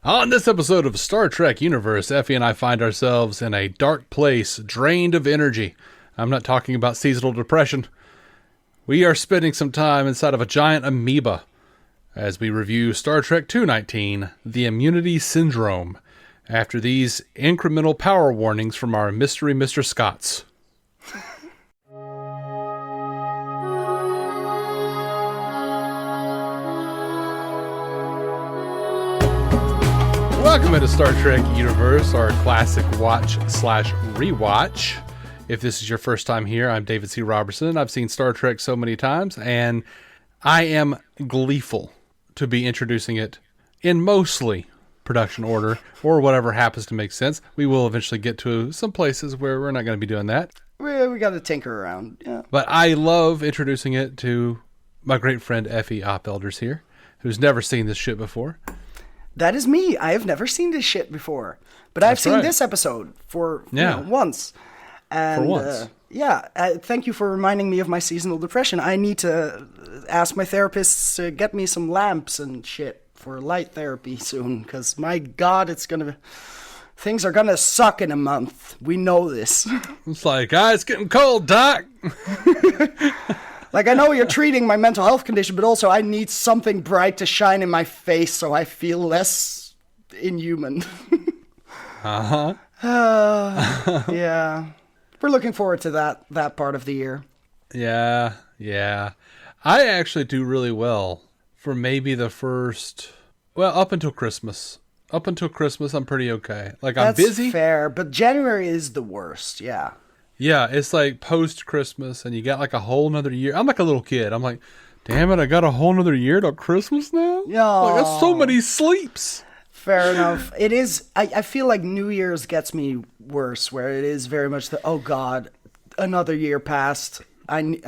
On this episode of Star Trek Universe, Effie and I find ourselves in a dark place, drained of energy. I'm not talking about seasonal depression. We are spending some time inside of a giant amoeba as we review Star Trek 219, The Immunity Syndrome, after these incremental power warnings from our mystery Mr. Scotts. Welcome into Star Trek Universe, our classic watch/rewatch. If this is your first time here, I'm David C. Robertson. I've seen Star Trek so many times, and I am gleeful to be introducing it in mostly production order, or whatever happens to make sense. We will eventually get to some places where we're not going to be doing that. We got to tinker around, yeah. But I love introducing it to my great friend Effie Oppelders here, who's never seen this shit before. That is me. I have never seen this shit before. But I've seen this episode for once. And, for once. Thank you for reminding me of my seasonal depression. I need to ask my therapists to get me some lamps and shit for light therapy soon. Because, my God, things are going to suck in a month. We know this. It's like, it's getting cold, Doc. Like, I know you're treating my mental health condition, but also I need something bright to shine in my face so I feel less inhuman. Yeah. We're looking forward to that part of the year. Yeah. I actually do really well for maybe the first, up until Christmas. Up until Christmas, I'm pretty okay. Like, I'm busy. That's fair, but January is the worst, yeah. Yeah, it's like post-Christmas, and you got like a whole nother year. I'm like a little kid. I'm like, damn it, I got a whole nother year till Christmas now? Yeah. Like, that's so many sleeps. Fair enough. It is, I feel like New Year's gets me worse, where it is very much oh God, another year passed.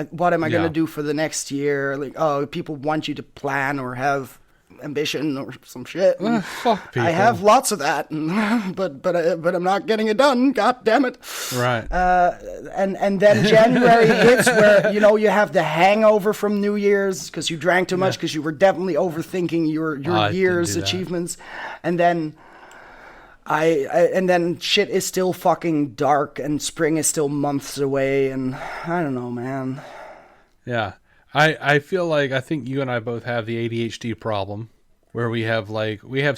What am I going to do for the next year? Like, people want you to plan or have ambition or some shit. Fuck people. I have lots of that, but I'm not getting it done. God damn it! Right. And then January hits, where you have the hangover from New Year's because you drank too much, because you were definitely overthinking your year's achievements, and then and then shit is still fucking dark, and spring is still months away, and I don't know, man. Yeah. I feel like I think you and I both have the ADHD problem, where we have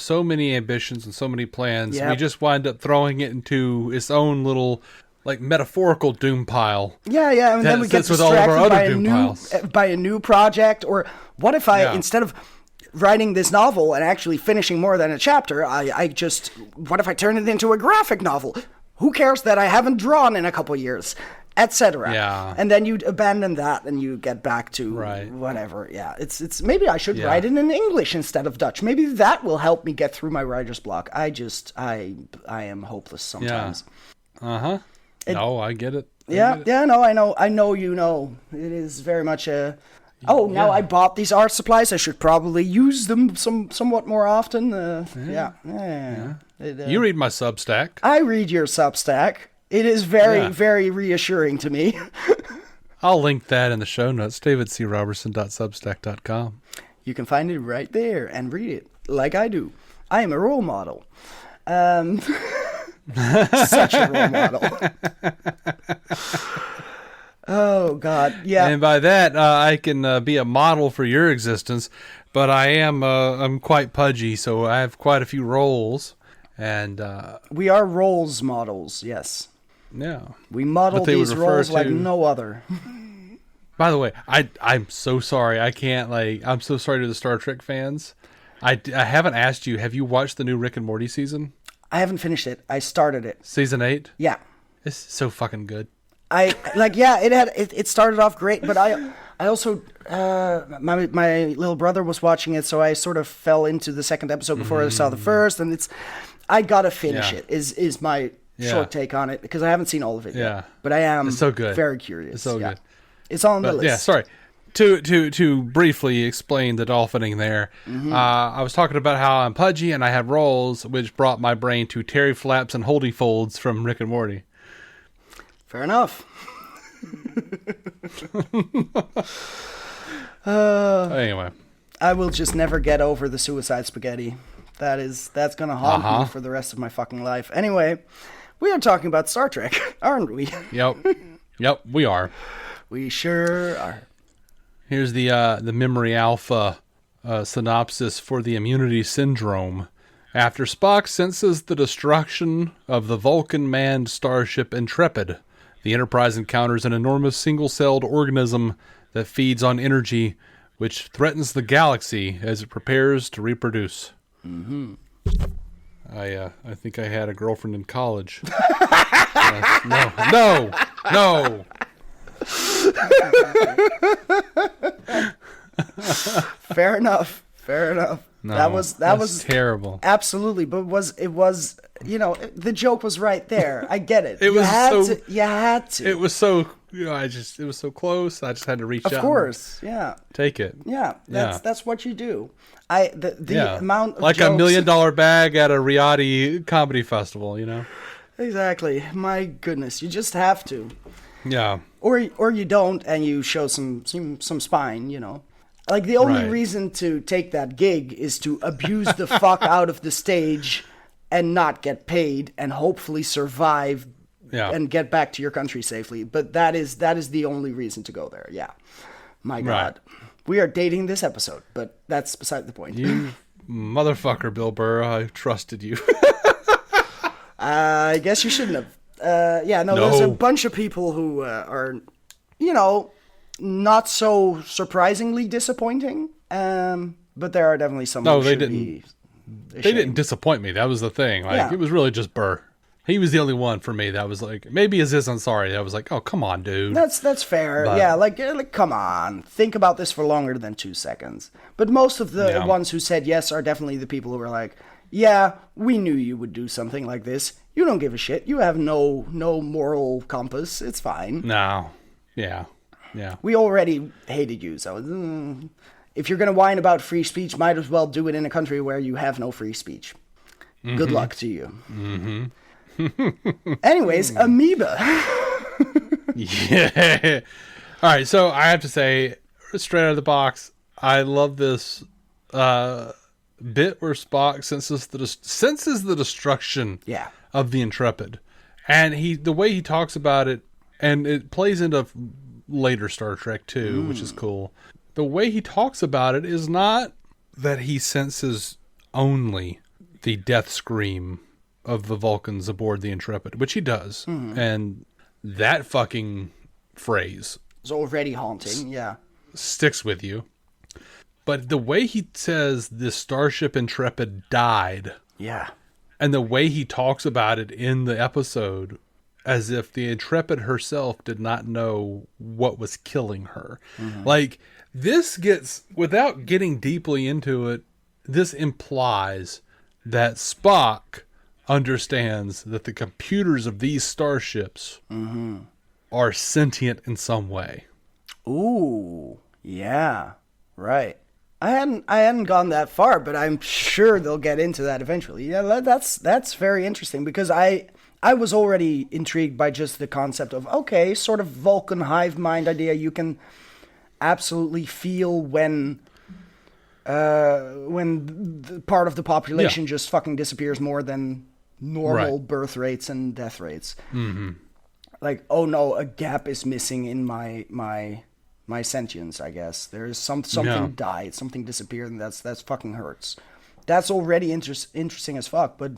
so many ambitions and so many plans. Yep. We just wind up throwing it into its own little metaphorical doom pile. Yeah, and then we get distracted by a new project. Or what if instead of writing this novel and actually finishing more than a chapter, what if I turn it into a graphic novel? Who cares that I haven't drawn in a couple years? Etc. Yeah. And then you abandon that and you get back to whatever. Yeah. It's maybe I should write it in English instead of Dutch. Maybe that will help me get through my writer's block. I am hopeless sometimes. Yeah. No, I get it. I know you know. It is very much now I bought these art supplies. I should probably use them somewhat more often. You read my Substack. I read your Substack. It is very, very reassuring to me. I'll link that in the show notes, davidcrobertson.substack.com. You can find it right there and read it like I do. I am a role model. Such a role model. Oh, God. Yeah. And by that, I can be a model for your existence, but I'm quite pudgy, so I have quite a few roles. And we are roles models, yes. Yeah. We model these roles like no other. By the way, I'm so sorry. I'm so sorry to the Star Trek fans. I haven't asked you, have you watched the new Rick and Morty season? I haven't finished it. I started it. Season 8? Yeah. It's so fucking good. It started off great, but I also, my little brother was watching it, so I sort of fell into the second episode before I saw the first, and I gotta finish it, is my short take on it, because I haven't seen all of it yet. But I am very curious. It's so good. It's on the list. Yeah, sorry. To briefly explain the dolphining there, I was talking about how I'm pudgy and I have roles, which brought my brain to Terry Flaps and Holdy Folds from Rick and Morty. Fair enough. Anyway. I will just never get over the suicide spaghetti. That's gonna haunt me for the rest of my fucking life. Anyway, we are talking about Star Trek, aren't we? Yep, we are. We sure are. Here's the Memory Alpha synopsis for the Immunity Syndrome. After Spock senses the destruction of the Vulcan-manned starship Intrepid, the Enterprise encounters an enormous single-celled organism that feeds on energy, which threatens the galaxy as it prepares to reproduce. Mm-hmm. I think I had a girlfriend in college. No. Fair enough. No, that was terrible. Absolutely, but it was the joke was right there. I get it. You had to. It was so it was so close. I just had to reach out. Of course, yeah. Take it. Yeah, that's what you do. The amount of like jokes, $1 million bag at a Riyadh comedy festival, Exactly. My goodness, you just have to. Yeah. Or you don't, and you show some spine, Like, the only reason to take that gig is to abuse the fuck out of the stage and not get paid and hopefully survive and get back to your country safely. But that is the only reason to go there. Yeah. My God. Right. We are dating this episode, but that's beside the point. You motherfucker, Bill Burr. I trusted you. I guess you shouldn't have. There's a bunch of people who are, not so surprisingly disappointing. But there are definitely some who should be ashamed. They didn't disappoint me. That was the thing. It was really just Burr. He was the only one for me that was like, maybe Aziz Ansari. I was like, oh, come on, dude. That's fair. But, yeah, like, come on. Think about this for longer than 2 seconds. But most of the ones who said yes are definitely the people who were like, yeah, we knew you would do something like this. You don't give a shit. You have no moral compass. It's fine. No. Yeah. We already hated you, so if you're going to whine about free speech, might as well do it in a country where you have no free speech. Mm-hmm. Good luck to you. Mm-hmm. Anyways, amoeba. Yeah. All right, so I have to say, straight out of the box, I love this bit where Spock senses the destruction of the Intrepid, and the way he talks about it, and it plays into later Star Trek too, which is cool. The way he talks about it is not that he senses only the death scream of the Vulcans aboard the Intrepid, which he does. Mm-hmm. And that fucking phrase is already haunting, sticks with you. But the way he says the Starship Intrepid died, and the way he talks about it in the episode, as if the Intrepid herself did not know what was killing her. Mm-hmm. Like, this gets, without getting deeply into it, this implies that Spock understands that the computers of these starships are sentient in some way. Ooh, yeah, right. I hadn't gone that far, but I'm sure they'll get into that eventually. Yeah, that's very interesting, because I was already intrigued by just the concept of, okay, sort of Vulcan hive mind idea. You can absolutely feel when the part of the population just fucking disappears more than normal birth rates and death rates. Mm-hmm. Like, oh no, a gap is missing in my sentience, I guess. There is something died, something disappeared, and that's fucking hurts. That's already interesting as fuck, but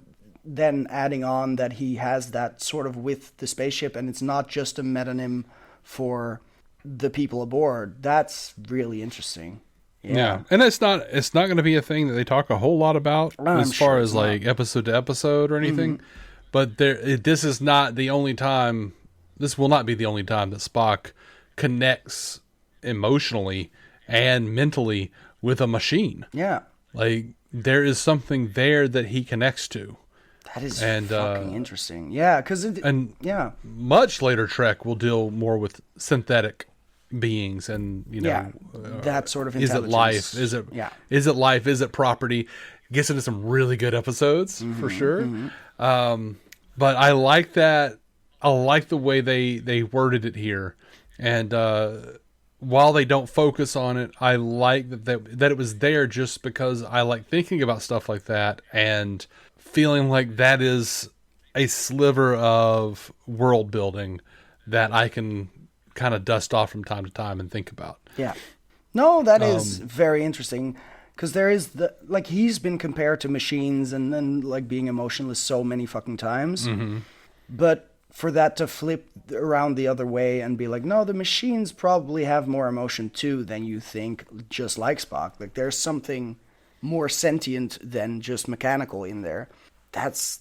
then adding on that he has that sort of with the spaceship, and it's not just a metonym for the people aboard. That's really interesting. Yeah. And it's not going to be a thing that they talk a whole lot about as far as like episode to episode or anything. Mm-hmm. But this is not the only time. This will not be the only time that Spock connects emotionally and mentally with a machine. Yeah. Like, there is something there that he connects to. That is fucking interesting. Yeah, because much later Trek will deal more with synthetic beings and that sort of intelligence. Is it life? Is it life? Is it property? Gets into some really good episodes for sure. Mm-hmm. But I like that. I like the way they worded it here, and while they don't focus on it, I like that it was there just because I like thinking about stuff like that and feeling like that is a sliver of world building that I can kind of dust off from time to time and think about. Yeah. No, that is very interesting, because there is he's been compared to machines and then like being emotionless so many fucking times. Mm-hmm. But for that to flip around the other way and be like, no, the machines probably have more emotion too than you think, just like Spock. Like there's something more sentient than just mechanical in there. That's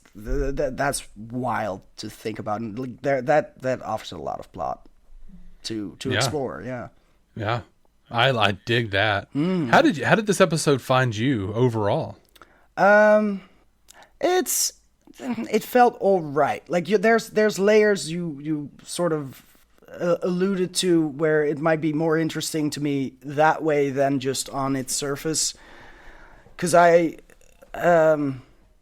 wild to think about. And like that offers a lot of plot to explore. Yeah. Yeah. I dig that. How did this episode find you overall? It felt all right. Like there's layers you sort of alluded to where it might be more interesting to me that way than just on its surface. Because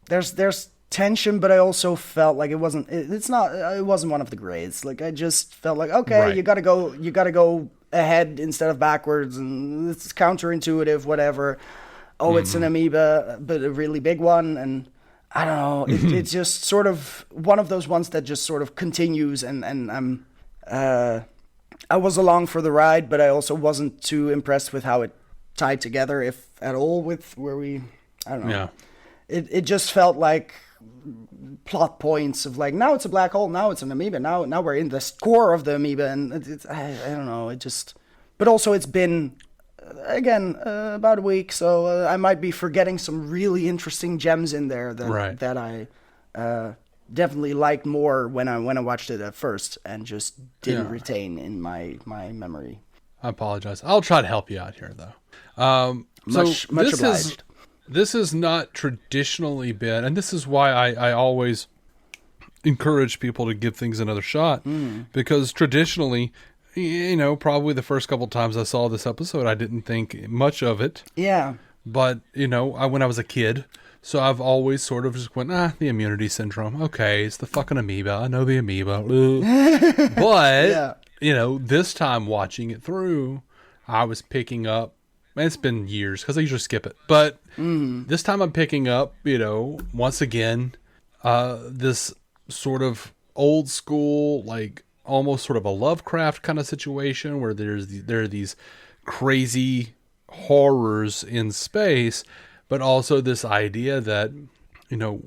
there's tension, but I also felt like it wasn't one of the grades. Like I just felt like, okay, right. you gotta go ahead instead of backwards, and it's counterintuitive, whatever. Oh, it's an amoeba, but a really big one, and I don't know. It's just sort of one of those ones that just sort of continues, and I was along for the ride, but I also wasn't too impressed with how it tied together, if at all, with where we, I don't know. Yeah. It just felt like plot points of like, now it's a black hole, now it's an amoeba, now we're in the core of the amoeba, and I don't know, it just, but also it's been, again, about a week, so I might be forgetting some really interesting gems in there that I definitely liked more when I watched it at first and just didn't retain in my memory. I apologize. I'll try to help you out here, though. Much obliged. This has not traditionally been, and this is why I always encourage people to give things another shot, because traditionally, probably the first couple times I saw this episode, I didn't think much of it. Yeah. But, when I was a kid, so I've always sort of just went, the immunity syndrome. Okay, it's the fucking amoeba. I know the amoeba. But, this time watching it through, I was picking up, and it's been years because I usually skip it. But this time I'm picking up, once again, this sort of old school, like almost sort of a Lovecraft kind of situation where there are these crazy horrors in space, but also this idea that, the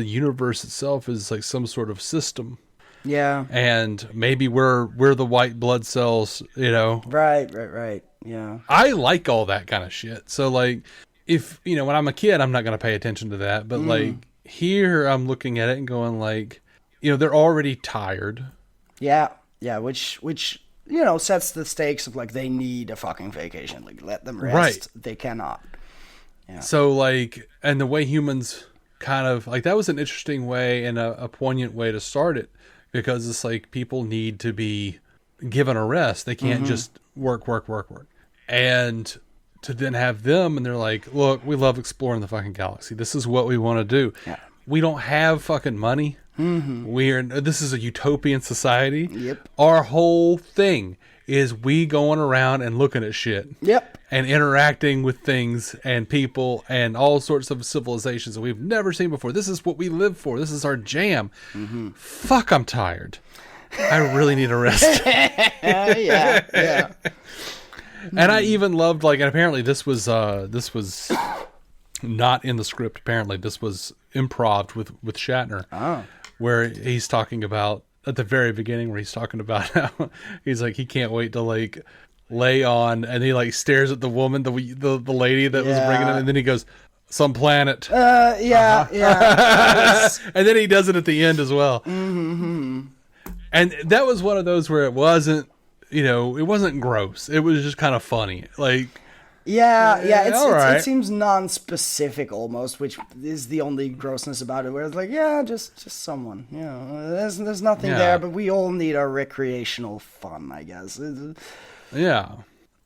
universe itself is like some sort of system. Yeah. And maybe we're the white blood cells, Right. Yeah. I like all that kind of shit. So like, if, when I'm a kid, I'm not going to pay attention to that. But like here I'm looking at it and going like, they're already tired. Yeah. Yeah. Which, sets the stakes of like, they need a fucking vacation. Like let them rest. Right. They cannot. Yeah. So like, and the way humans kind of like, that was an interesting way and a poignant way to start it, because it's like people need to be given a rest. They can't just work. And to then have them, and they're like, look, we love exploring the fucking galaxy. This is what we want to do. Yeah. We don't have fucking money. This is a utopian society. Yep. Our whole thing is we going around and looking at shit. Yep. And interacting with things and people and all sorts of civilizations that we've never seen before. This is what we live for. This is our jam. Fuck, I'm tired. I really need a rest. Yeah. And I even loved, like, and apparently this was not in the script. Apparently this was improv with Shatner, where he's talking about at the very beginning, where he's talking about how he's like, he can't wait to like lay on, and he like stares at the woman, the lady that was bringing him, and then he goes, some planet. Yeah. And then he does it at the end as well. And that was one of those where it wasn't, it wasn't gross. It was just kind of funny. Like, it seems non-specific almost, which is the only grossness about it, where it's like, just someone, there's nothing there, but we all need our recreational fun, I guess. Yeah.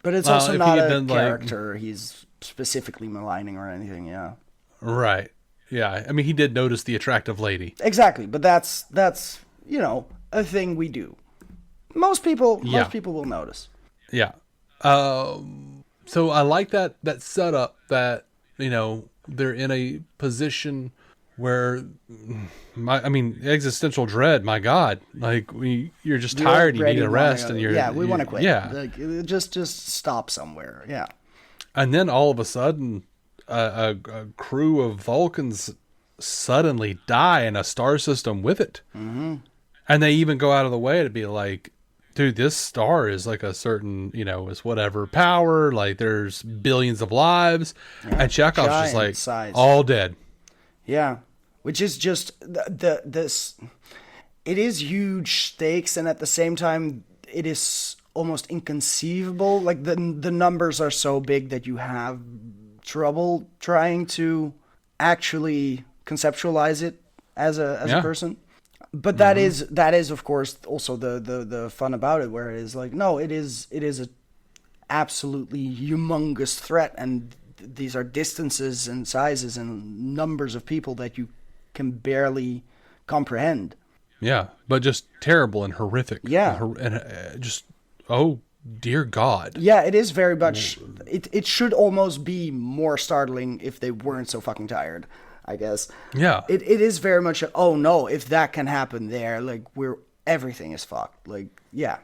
But it's also not a character he's specifically maligning or anything, Right. Yeah. I mean, he did notice the attractive lady. Exactly, but that's a thing we do. most people will notice. Yeah. So I like that setup that, they're in a position where, existential dread, my God, like you're just tired, you need a rest, and we want to quit. Yeah. Like, just stop somewhere. Yeah. And then all of a sudden, a crew of Vulcans suddenly die in a star system with it. Mm-hmm. And they even go out of the way to be like, dude, this star is like a certain, is whatever power, like there's billions of lives. Yeah, and Chekhov's just like, size. All dead. Yeah. Which is just this, it is huge stakes. And at the same time, it is almost inconceivable. Like the numbers are so big that you have trouble trying to actually conceptualize it as a person. But that is of course also the fun about it, where it is like, no, it is a absolutely humongous threat, and these are distances and sizes and numbers of people that you can barely comprehend. Yeah, but just terrible and horrific. Yeah, and just, oh dear God. Yeah, it is very much. It should almost be more startling if they weren't so fucking tired, I guess. Yeah. It is very much, oh no, if that can happen there, like everything is fucked. Like, yeah.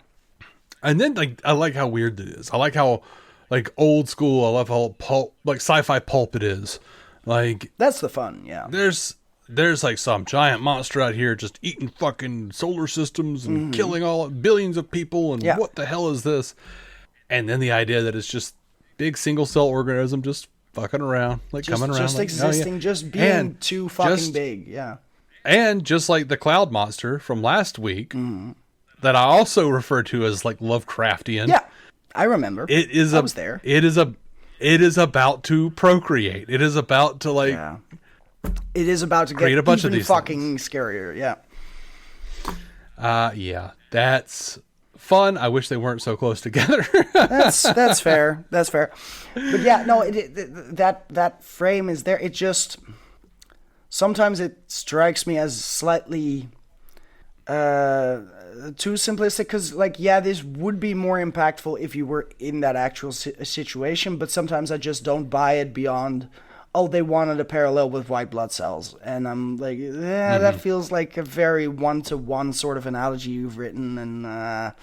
And then like, I like how weird it is. I like how like old school, I love how pulp, like sci-fi pulp it is. Like, that's the fun, yeah. There's like some giant monster out here just eating fucking solar systems and killing billions of people, and what the hell is this? And then the idea that it's just big single cell organism just fucking around, like coming around, just like, existing, just being too fucking big, yeah. And just like the cloud monster from last week, that I also refer to as like Lovecraftian. Yeah, I remember. I was there. It is about to procreate. It is about to like. Yeah. It is about to get a bunch even of these fucking things. Scarier, yeah. Yeah, that's fun. I wish they weren't so close together. that's fair. That's fair. But yeah, no, that frame is there. It just sometimes it strikes me as slightly too simplistic, because like, yeah, this would be more impactful if you were in that actual situation, but sometimes I just don't buy it beyond, oh, they wanted a parallel with white blood cells. And I'm like, that feels like a very one-to-one sort of analogy you've written. And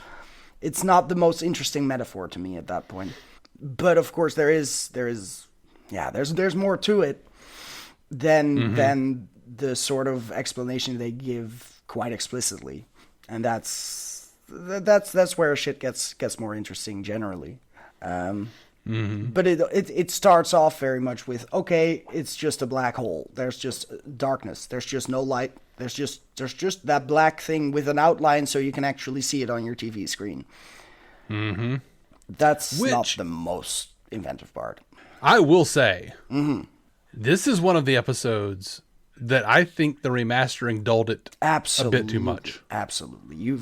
it's not the most interesting metaphor to me at that point. But of course there's more to it than the sort of explanation they give quite explicitly. And that's where shit gets more interesting generally. But it starts off very much with, okay, it's just a black hole. There's just darkness. There's just no light. There's just that black thing with an outline so you can actually see it on your TV screen. Mm-hmm. That's not the most inventive part. I will say, this is one of the episodes that I think the remastering dulled it a bit too much. Absolutely.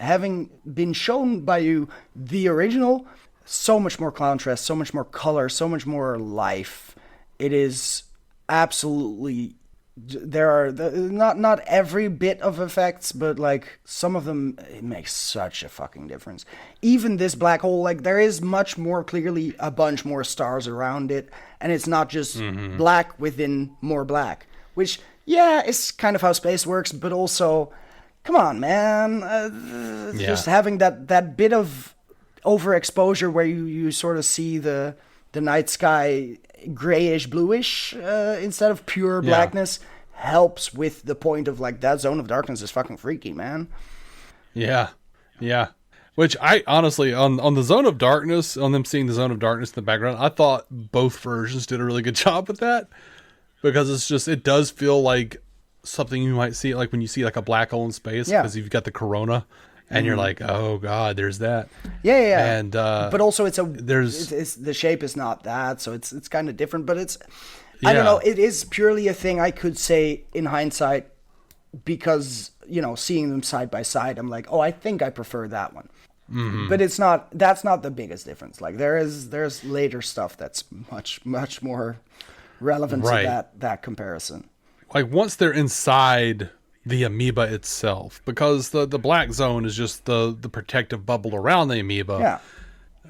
Having been shown by you the original, so much more contrast, so much more color, so much more life. It is absolutely, there are not every bit of effects, but like some of them, it makes such a fucking difference. Even this black hole, like there is much more clearly a bunch more stars around it, and it's not just black within more black, which, yeah, is kind of how space works, but also, come on, man, just having that bit of overexposure where you sort of see the night sky grayish bluish instead of pure blackness helps with the point of like, that zone of darkness is fucking freaky, man. Yeah Which I honestly, on the zone of darkness, on them seeing the zone of darkness in the background, I thought both versions did a really good job with that, because it does feel like something you might see like when you see like a black hole in space, because you've got the corona. And you're like, oh God, there's that. Yeah. And but also it's the shape is not that, so it's kind of different. But it's, I don't know, it is purely a thing I could say in hindsight, because seeing them side by side, I'm like, oh, I think I prefer that one. But it's not. That's not the biggest difference. Like there's later stuff that's much more relevant to that comparison. Like once they're inside the amoeba itself, because the black zone is just the protective bubble around the amoeba. Yeah.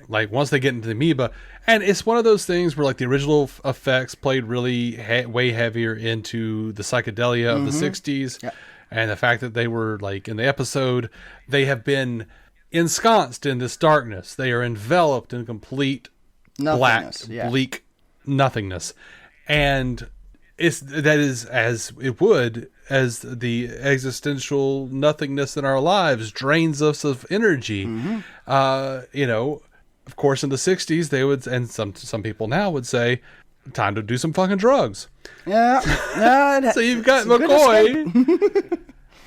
Like once they get into the amoeba, and it's one of those things where like the original effects played really way heavier into the psychedelia of the 60s. Yeah. And the fact that they were like in the episode, they have been ensconced in this darkness. They are enveloped in complete black, bleak nothingness. And that is as it would as the existential nothingness in our lives drains us of energy. Of course, in the 60s, they would, and some people now would say, time to do some fucking drugs. Yeah. So you've got McCoy.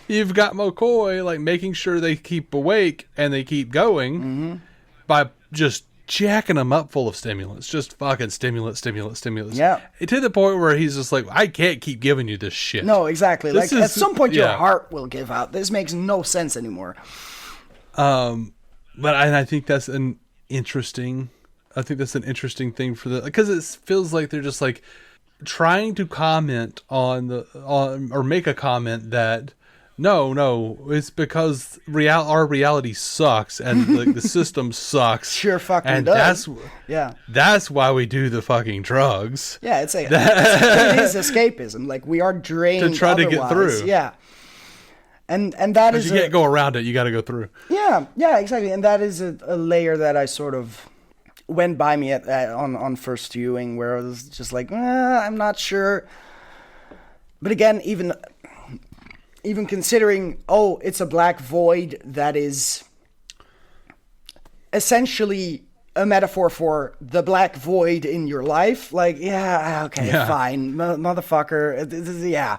You've got McCoy, like, making sure they keep awake and they keep going by just jacking them up full of stimulants. Just fucking stimulants. Yeah. To the point where he's just like, I can't keep giving you this shit. No, exactly. Like, at some point, your heart will give out. This makes no sense anymore. But I think that's an interesting thing for because it feels like they're just like trying to comment on or make a comment that no, it's because our reality sucks and like the system sucks. Sure fucking does. That's why we do the fucking drugs. Yeah, it is escapism. Like we are drained to try to get through. Yeah. And that is you can't go around it. You got to go through. Yeah, exactly. And that is a layer that I sort of went by me on first viewing, where I was just like, I'm not sure. But again, even considering, it's a black void that is essentially a metaphor for the black void in your life. Like, fine, motherfucker. Yeah.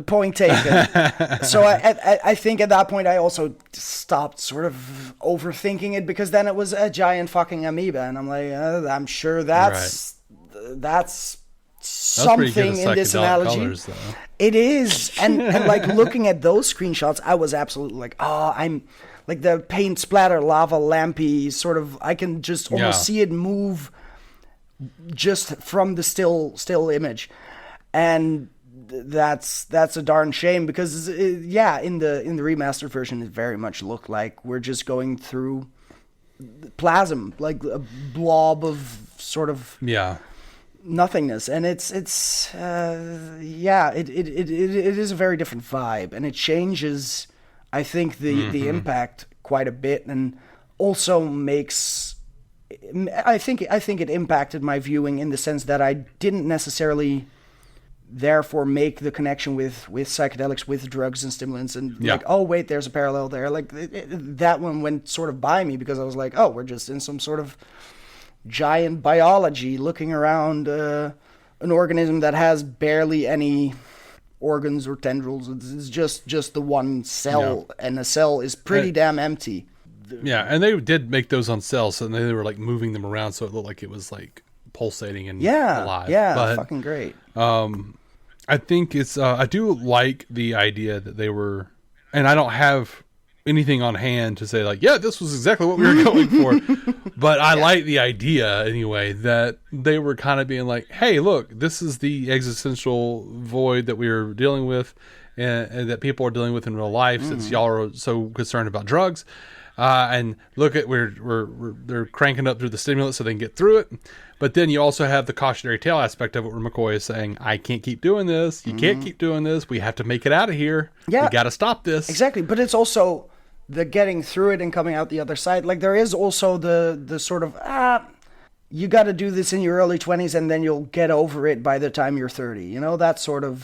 Point taken. So I think at that point I also stopped sort of overthinking it, because then it was a giant fucking amoeba, and I'm like, I'm sure that's something in this analogy. Colors, it is, and like looking at those screenshots, I was absolutely like, I'm like the paint splatter lava lampy sort of. I can just almost see it move just from the still image, and that's a darn shame, because in the remastered version it very much looked like we're just going through plasm, like a blob of sort of nothingness, and it is a very different vibe, and it changes, I think, the impact quite a bit, and also makes, I think it impacted my viewing in the sense that I didn't necessarily therefore make the connection with psychedelics, with drugs and stimulants, and like, oh wait, there's a parallel there. Like that one went sort of by me, because I was like, we're just in some sort of giant biology looking around an organism that has barely any organs or tendrils. It's just the one cell, and the cell is pretty damn empty. Yeah, and they did make those on cells, and they were like moving them around so it looked like it was like pulsating and alive. Yeah, fucking great. I think it's I do like the idea that they were, and I don't have anything on hand to say like, this was exactly what we were going for, but I like the idea anyway, that they were kind of being like, hey, look, this is the existential void that we are dealing with, and that people are dealing with in real life, since y'all are so concerned about drugs. And look at they're cranking up through the stimulants so they can get through it. But then you also have the cautionary tale aspect of it, where McCoy is saying, I can't keep doing this. You can't keep doing this. We have to make it out of here. Yeah. We got to stop this. Exactly. But it's also the getting through it and coming out the other side. Like there is also the sort of, you got to do this in your early 20s and then you'll get over it by the time you're 30. You know, that sort of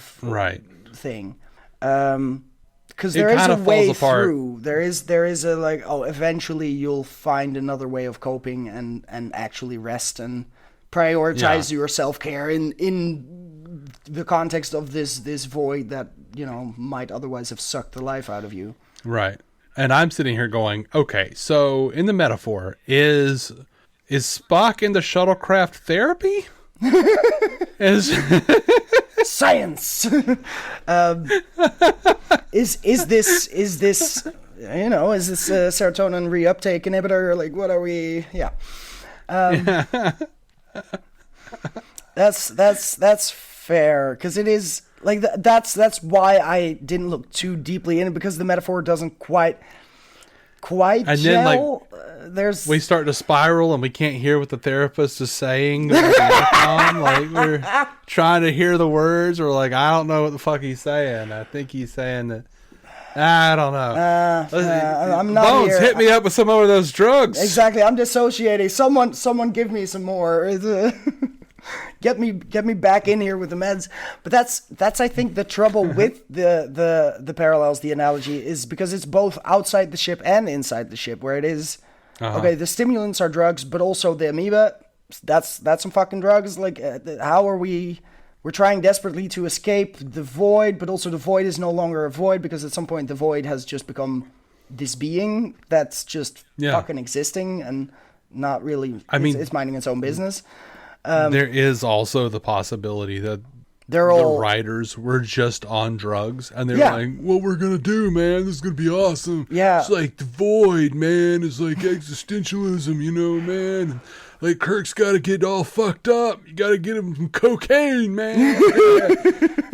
thing. Because there is a way through. There is a like, eventually you'll find another way of coping and actually rest and prioritize your self-care in the context of this void that, might otherwise have sucked the life out of you. Right. And I'm sitting here going, okay, so in the metaphor, is Spock in the shuttlecraft therapy? Is science. Is this is this serotonin reuptake inhibitor? Like, what are we? Yeah. That's fair, because it is. like that's why I didn't look too deeply in it, because the metaphor doesn't quite and gel. Then we start to spiral and we can't hear what the therapist is saying. Like we're trying to hear the words. We're like, I don't know what the fuck he's saying. I think he's saying that. I don't know. I'm not Bones, here. hit me up with some more of those drugs. Exactly. I'm dissociating. Someone give me some more. Get me back in here with the meds. But that's I think the trouble with the parallels, the analogy, is because it's both outside the ship and inside the ship, where it is okay, the stimulants are drugs, but also the amoeba, that's some fucking drugs. Like how are we're trying desperately to escape the void, but also the void is no longer a void, because at some point the void has just become this being that's just fucking existing and not really, it's minding its own business. There is also the possibility that the writers were just on drugs, and they're like, what we're going to do, man, this is going to be awesome. Yeah. It's like the void, man. It's like existentialism, you know, man. Like, Kirk's got to get all fucked up. You got to get him some cocaine, man.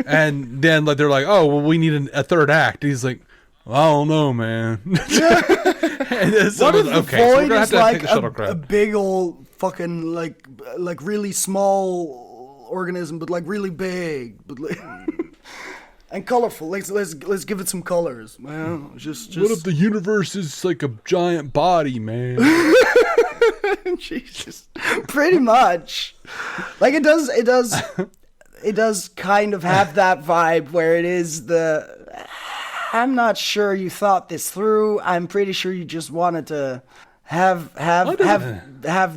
And then they're like, oh, well, we need a third act. And he's like, I don't know, man. What if the void is like a big old fucking like really small organism, but like really big, but like and colorful. Let's give it some colors. Well, just what if the universe is like a giant body, man? Jesus, pretty much. Like it does kind of have that vibe where it is I'm not sure you thought this through. I'm pretty sure you just wanted to have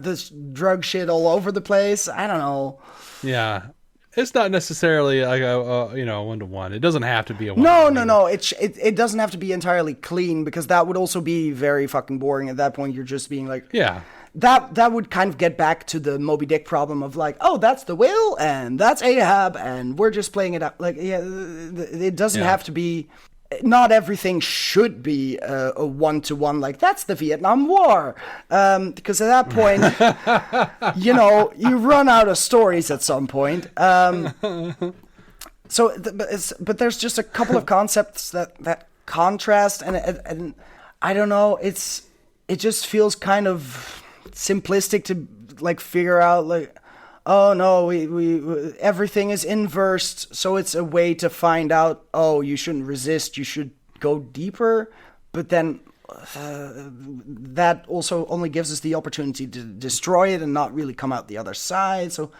this drug shit all over the place. I don't know. Yeah. It's not necessarily like a 1-to-1. It doesn't have to be a 1-to-1. No. It doesn't have to be entirely clean, because that would also be very fucking boring. At that point, you're just being like, yeah. That would kind of get back to the Moby Dick problem of like, oh, that's the whale and that's Ahab and we're just playing it out. Like, yeah, it doesn't have to be. Not everything should be a 1-to-1. Like, that's the Vietnam War, because at that point, you run out of stories at some point. But there's just a couple of concepts that contrast, and I don't know. It just feels kind of simplistic to like figure out like, oh no, we everything is inversed, so it's a way to find out, oh, you shouldn't resist, you should go deeper. But then that also only gives us the opportunity to destroy it and not really come out the other side. So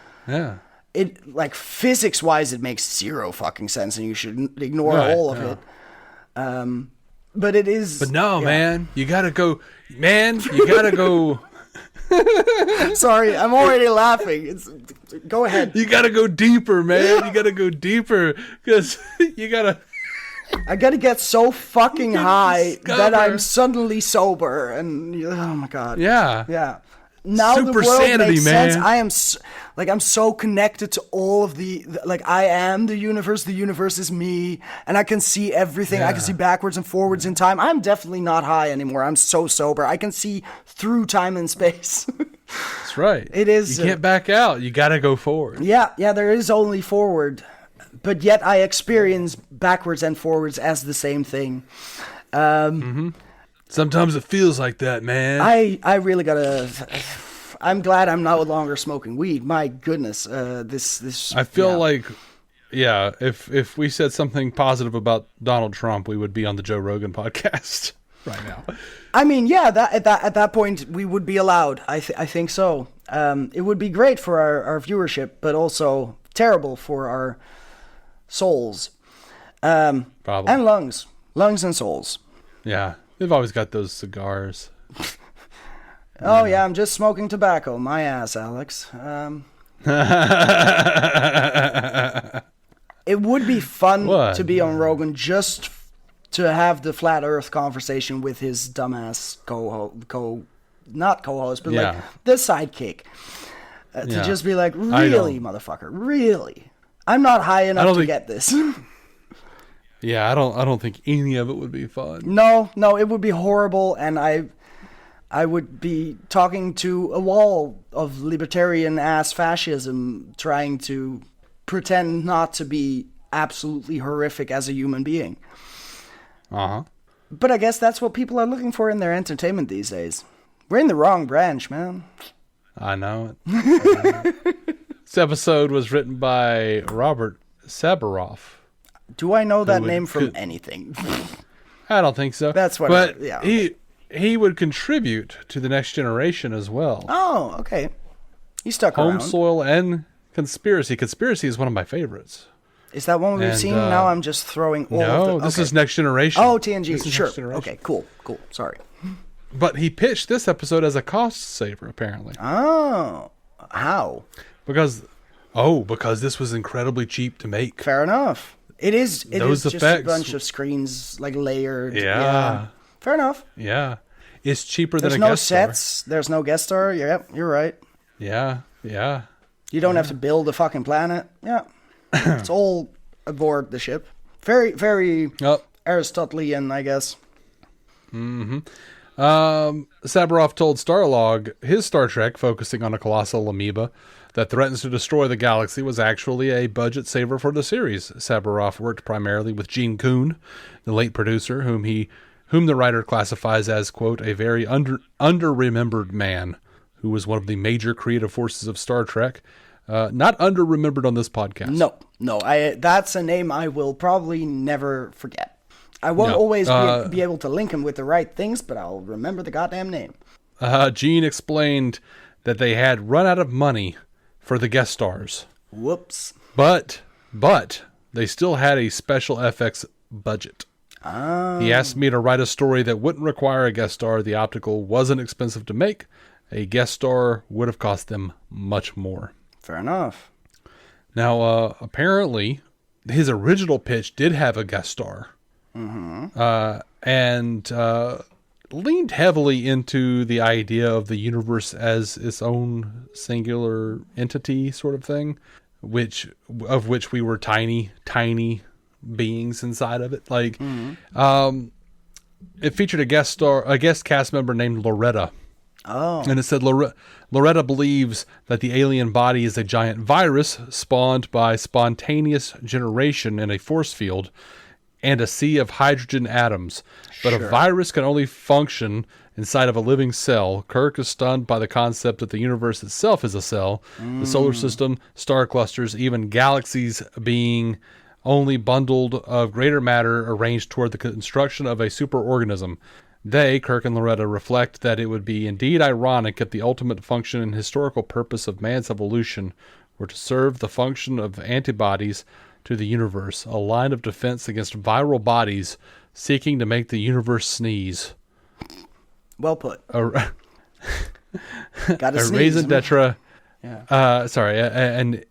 it, like, physics wise, it makes zero fucking sense, and you should ignore all of it. But it is. But no, man, you gotta go. Man, you gotta go. Sorry, I'm already laughing. Go ahead. You gotta go deeper, man. You gotta go deeper, because you gotta. I gotta get so fucking high that I'm suddenly sober, and oh my god. Yeah. Now super the world sanity, makes man. sense. I'm so connected to all of the I am the universe is me, and I can see everything. I can see backwards and forwards in time. I'm definitely not high anymore. I'm so sober. I can see through time and space. That's right. It is. You can't back out. You gotta go forward. Yeah, there is only forward. But yet I experience backwards and forwards as the same thing. Sometimes it feels like that, man. I really gotta. I'm glad I'm no longer smoking weed. My goodness, this. I feel like, if we said something positive about Donald Trump, we would be on the Joe Rogan podcast right now. I mean, at that point we would be allowed. I think so. It would be great for our viewership, but also terrible for our souls, Probably. and lungs and souls. Yeah. They've always got those cigars. Oh, yeah, I'm just smoking tobacco. My ass, Alex. It would be fun to be on Rogan just to have the flat earth conversation with his dumbass not co-host, but like the sidekick. To just be like, really, motherfucker, really? I'm not high enough to get this. Yeah, I don't think any of it would be fun. No, it would be horrible, and I would be talking to a wall of libertarian ass fascism, trying to pretend not to be absolutely horrific as a human being. Uh-huh. But I guess that's what people are looking for in their entertainment these days. We're in the wrong branch, man. I know it. This episode was written by Robert Sabaroff. Do I know that name from anything? I don't think so. That's what. But he would contribute to the Next Generation as well. Oh, okay. He stuck Home around. Soil and Conspiracy. Conspiracy is one of my favorites. Is that one we've seen? Now I'm just throwing all of the... No, this is Next Generation. Oh, TNG. Sure. Next Generation. Okay, cool. Sorry. But he pitched this episode as a cost saver, apparently. Oh. How? Because this was incredibly cheap to make. Fair enough. It is Those just effects, a bunch of screens, like, layered. Yeah. Fair enough. Yeah. It's cheaper There's than a no guest star. sets. There's no guest star. Yep, you're right. Yeah. You don't have to build a fucking planet. Yeah. It's all aboard the ship. Very, very Aristotelian, I guess. Mm-hmm. Sabaroff told Starlog his Star Trek, focusing on a colossal amoeba that threatens to destroy the galaxy, was actually a budget saver for the series. Sabaroff worked primarily with Gene Kuhn, the late producer, whom the writer classifies as, quote, a very under-remembered man, who was one of the major creative forces of Star Trek. Not under-remembered on this podcast. No. That's a name I will probably never forget. I won't always be able to link him with the right things, but I'll remember the goddamn name. Gene explained that they had run out of money for the guest stars. Whoops. But they still had a special FX budget. Oh. He asked me to write a story that wouldn't require a guest star. The optical wasn't expensive to make. A guest star would have cost them much more. Fair enough. Now, apparently, his original pitch did have a guest star. Mm-hmm. And leaned heavily into the idea of the universe as its own singular entity sort of thing, of which we were tiny beings inside of it. Like, it featured a guest cast member named Loretta. Oh. And it said Loretta believes that the alien body is a giant virus spawned by spontaneous generation in a force field and a sea of hydrogen atoms. But a virus can only function inside of a living cell. Kirk is stunned by the concept that the universe itself is a cell. The solar system, star clusters, even galaxies being only bundled of greater matter arranged toward the construction of a superorganism. They, Kirk and Loretta, reflect that it would be indeed ironic if the ultimate function and historical purpose of man's evolution were to serve the function of antibodies to the universe, a line of defense against viral bodies seeking to make the universe sneeze. Well put. A sneeze. raison d'etre. Yeah. An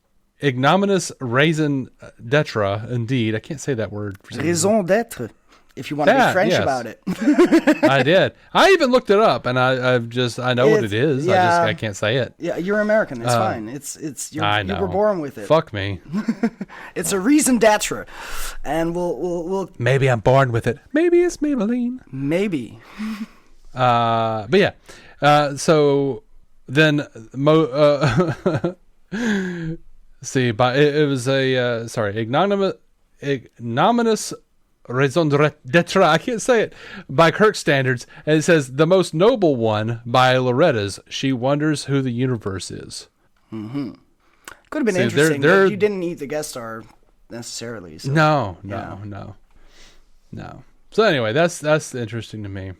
ignominious raison d'etre, indeed. I can't say that word. Raison d'etre. If you want to be French about it. I did. I even looked it up, and I know what it is. Yeah, I can't say it. Yeah, you're American. It's fine. You were born with it. Fuck me. It's a raison d'etre, and we'll. Maybe I'm born with it. Maybe it's Maybelline. Maybe. But yeah. So then, see, it was a ignominious raison d'etre, I can't say it, by Kirk's standards, and it says the most noble one by Loretta's. She wonders who the universe is. Mm-hmm. Could have been interesting, but you didn't need the guest star necessarily. So. No. So anyway, that's interesting to me.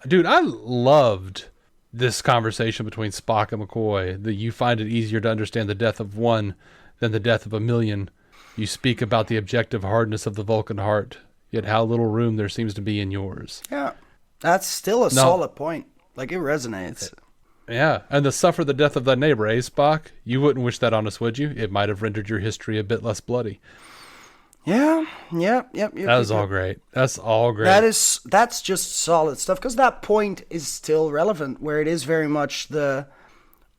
Dude, I loved this conversation between Spock and McCoy. That you find it easier to understand the death of one than the death of a million. You speak about the objective hardness of the Vulcan heart, yet how little room there seems to be in yours. Yeah, that's still a solid point. Like, it resonates. Yeah, and to suffer the death of thy neighbor, eh, Spock? You wouldn't wish that on us, would you? It might have rendered your history a bit less bloody. Yeah, yep. That was all great. That's all great. That's just solid stuff, because that point is still relevant, where it is very much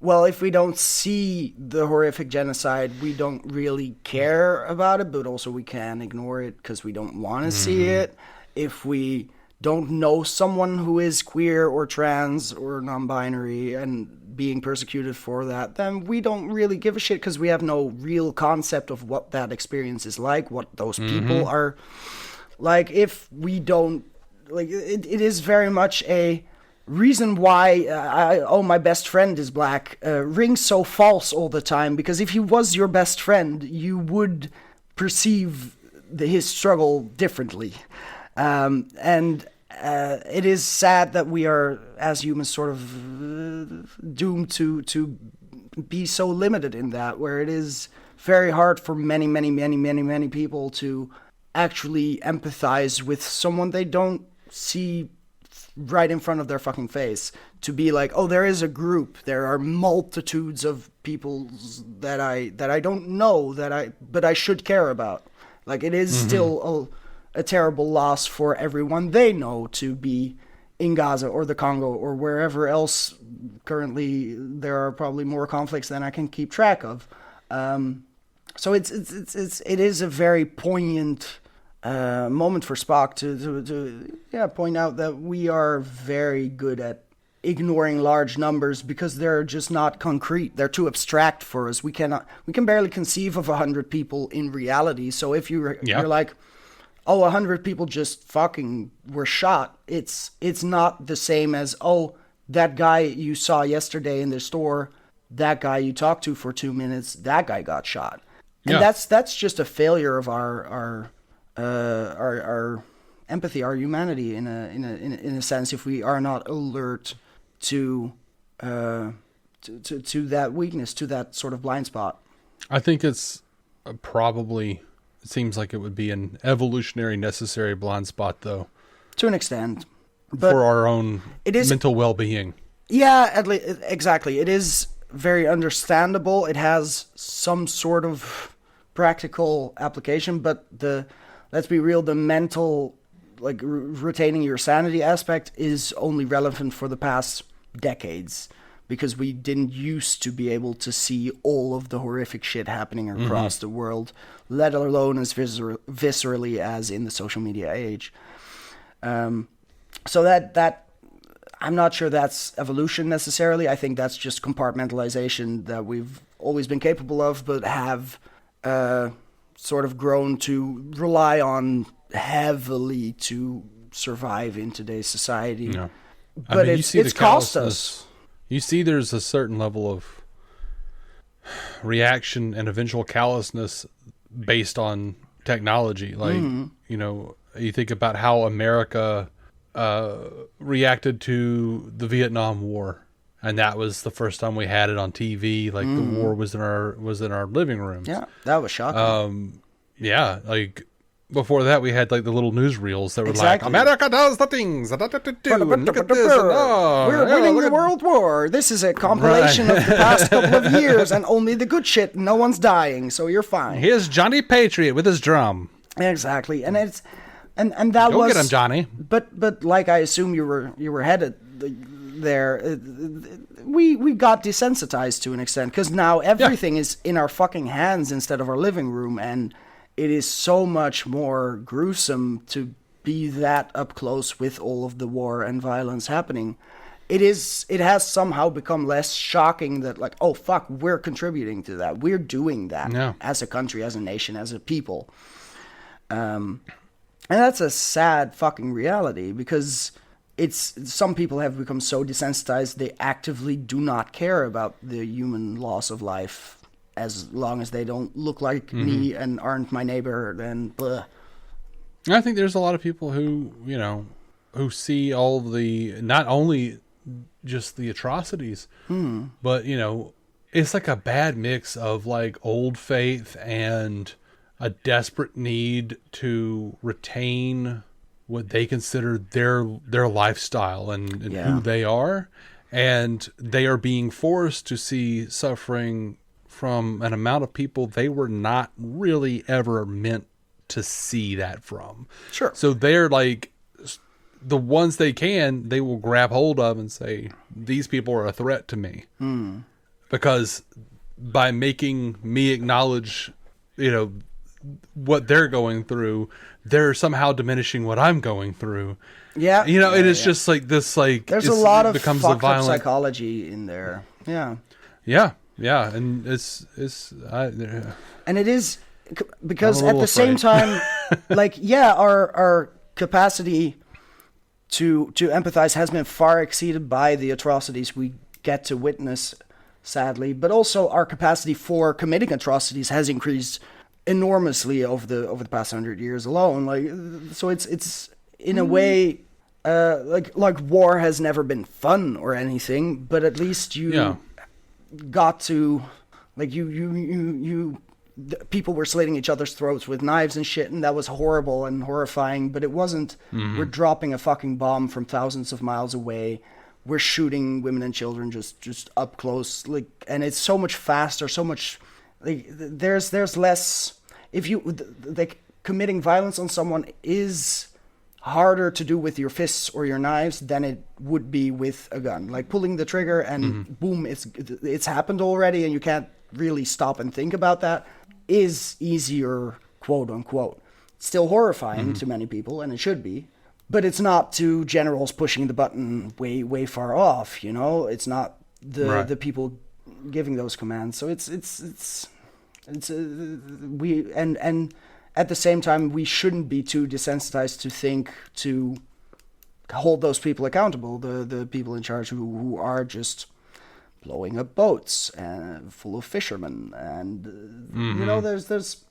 if we don't see the horrific genocide, we don't really care about it, but also we can ignore it because we don't want to see it. If we don't know someone who is queer or trans or non-binary and being persecuted for that, then we don't really give a shit because we have no real concept of what that experience is like, what those people are like. If we don't, like, it is very much a reason why my best friend is black rings so false all the time, because if he was your best friend, you would perceive his struggle differently. And it is sad that we are, as humans, sort of doomed to be so limited in that, where it is very hard for many people to actually empathize with someone they don't see right in front of their fucking face, to be like, oh, there is a group, there are multitudes of people that I don't know, but I should care about. Like, it is still a terrible loss for everyone they know to be in Gaza or the Congo or wherever else. Currently, there are probably more conflicts than I can keep track of. So it is a very poignant moment for Spock to point out that we are very good at ignoring large numbers because they're just not concrete. They're too abstract for us. We can barely conceive of 100 people in reality. So if you're like, oh, 100 people just fucking were shot, it's not the same as, oh, that guy you saw yesterday in the store, that guy you talked to for 2 minutes, that guy got shot. And that's just a failure of our empathy, our humanity in a sense, if we are not alert to that weakness, to that sort of blind spot. I think it's probably, it seems like it would be an evolutionary necessary blind spot, though, to an extent, but for our own mental well-being. Yeah, exactly. It is very understandable. It has some sort of practical application, but let's be real, the mental, like, retaining your sanity aspect is only relevant for the past decades, because we didn't used to be able to see all of the horrific shit happening across the world, let alone as viscerally as in the social media age. So that I'm not sure that's evolution necessarily. I think that's just compartmentalization that we've always been capable of, but have sort of grown to rely on heavily to survive in today's society. Yeah. But it's cost us. You see there's a certain level of reaction and eventual callousness based on technology. Like, you think about how America reacted to the Vietnam War, and that was the first time we had it on TV. Like, the war was in our living rooms. Yeah, that was shocking. Like, before that, we had, like, the little newsreels that were like, America does the things. Look at this. We're winning the World War. This is a compilation of the past couple of years, and only the good shit. No one's dying, so you're fine. Here's Johnny Patriot with his drum. Exactly, and it's and that Go was. Get him, Johnny. But like, I assume you were headed there. We got desensitized to an extent, because now everything is in our fucking hands instead of our living room, and it is so much more gruesome to be that up close with all of the war and violence happening. It has somehow become less shocking that, like, oh fuck, we're contributing to that. We're doing that as a country, as a nation, as a people. And that's a sad fucking reality, because some people have become so desensitized they actively do not care about the human loss of life. As long as they don't look like me and aren't my neighbor, then blah. I think there's a lot of people who see all the, not only just the atrocities, but, it's like a bad mix of, like, old faith and a desperate need to retain what they consider their lifestyle and who they are. And they are being forced to see suffering from an amount of people they were not really ever meant to see that from. Sure. So they're like, the ones they will grab hold of and say, these people are a threat to me. Because by making me acknowledge, what they're going through, they're somehow diminishing what I'm going through. Yeah. You know, and it's just like this, like, there's a lot of fucked up psychology in there. Yeah. Yeah. Yeah. And and it is because at the same time, like, yeah, our capacity to empathize has been far exceeded by the atrocities we get to witness, sadly, but also our capacity for committing atrocities has increased enormously over the past 100 years alone. Like, so it's in a way, like war has never been fun or anything, but at least you got to, like, people were slitting each other's throats with knives and shit, and that was horrible and horrifying, but it wasn't, we're dropping a fucking bomb from thousands of miles away, we're shooting women and children just up close, like, and it's so much faster, so much, like, there's less, if you, like, committing violence on someone is harder to do with your fists or your knives than it would be with a gun. Like, pulling the trigger and boom, it's happened already, and you can't really stop and think about that, is easier, quote unquote. Still horrifying to many people, and it should be, but it's not to generals pushing the button way far off, you know. It's not the people giving those commands. So it's we and at the same time, we shouldn't be too desensitized to think to hold those people accountable, the people in charge who are just blowing up boats full of fishermen, and you know, there's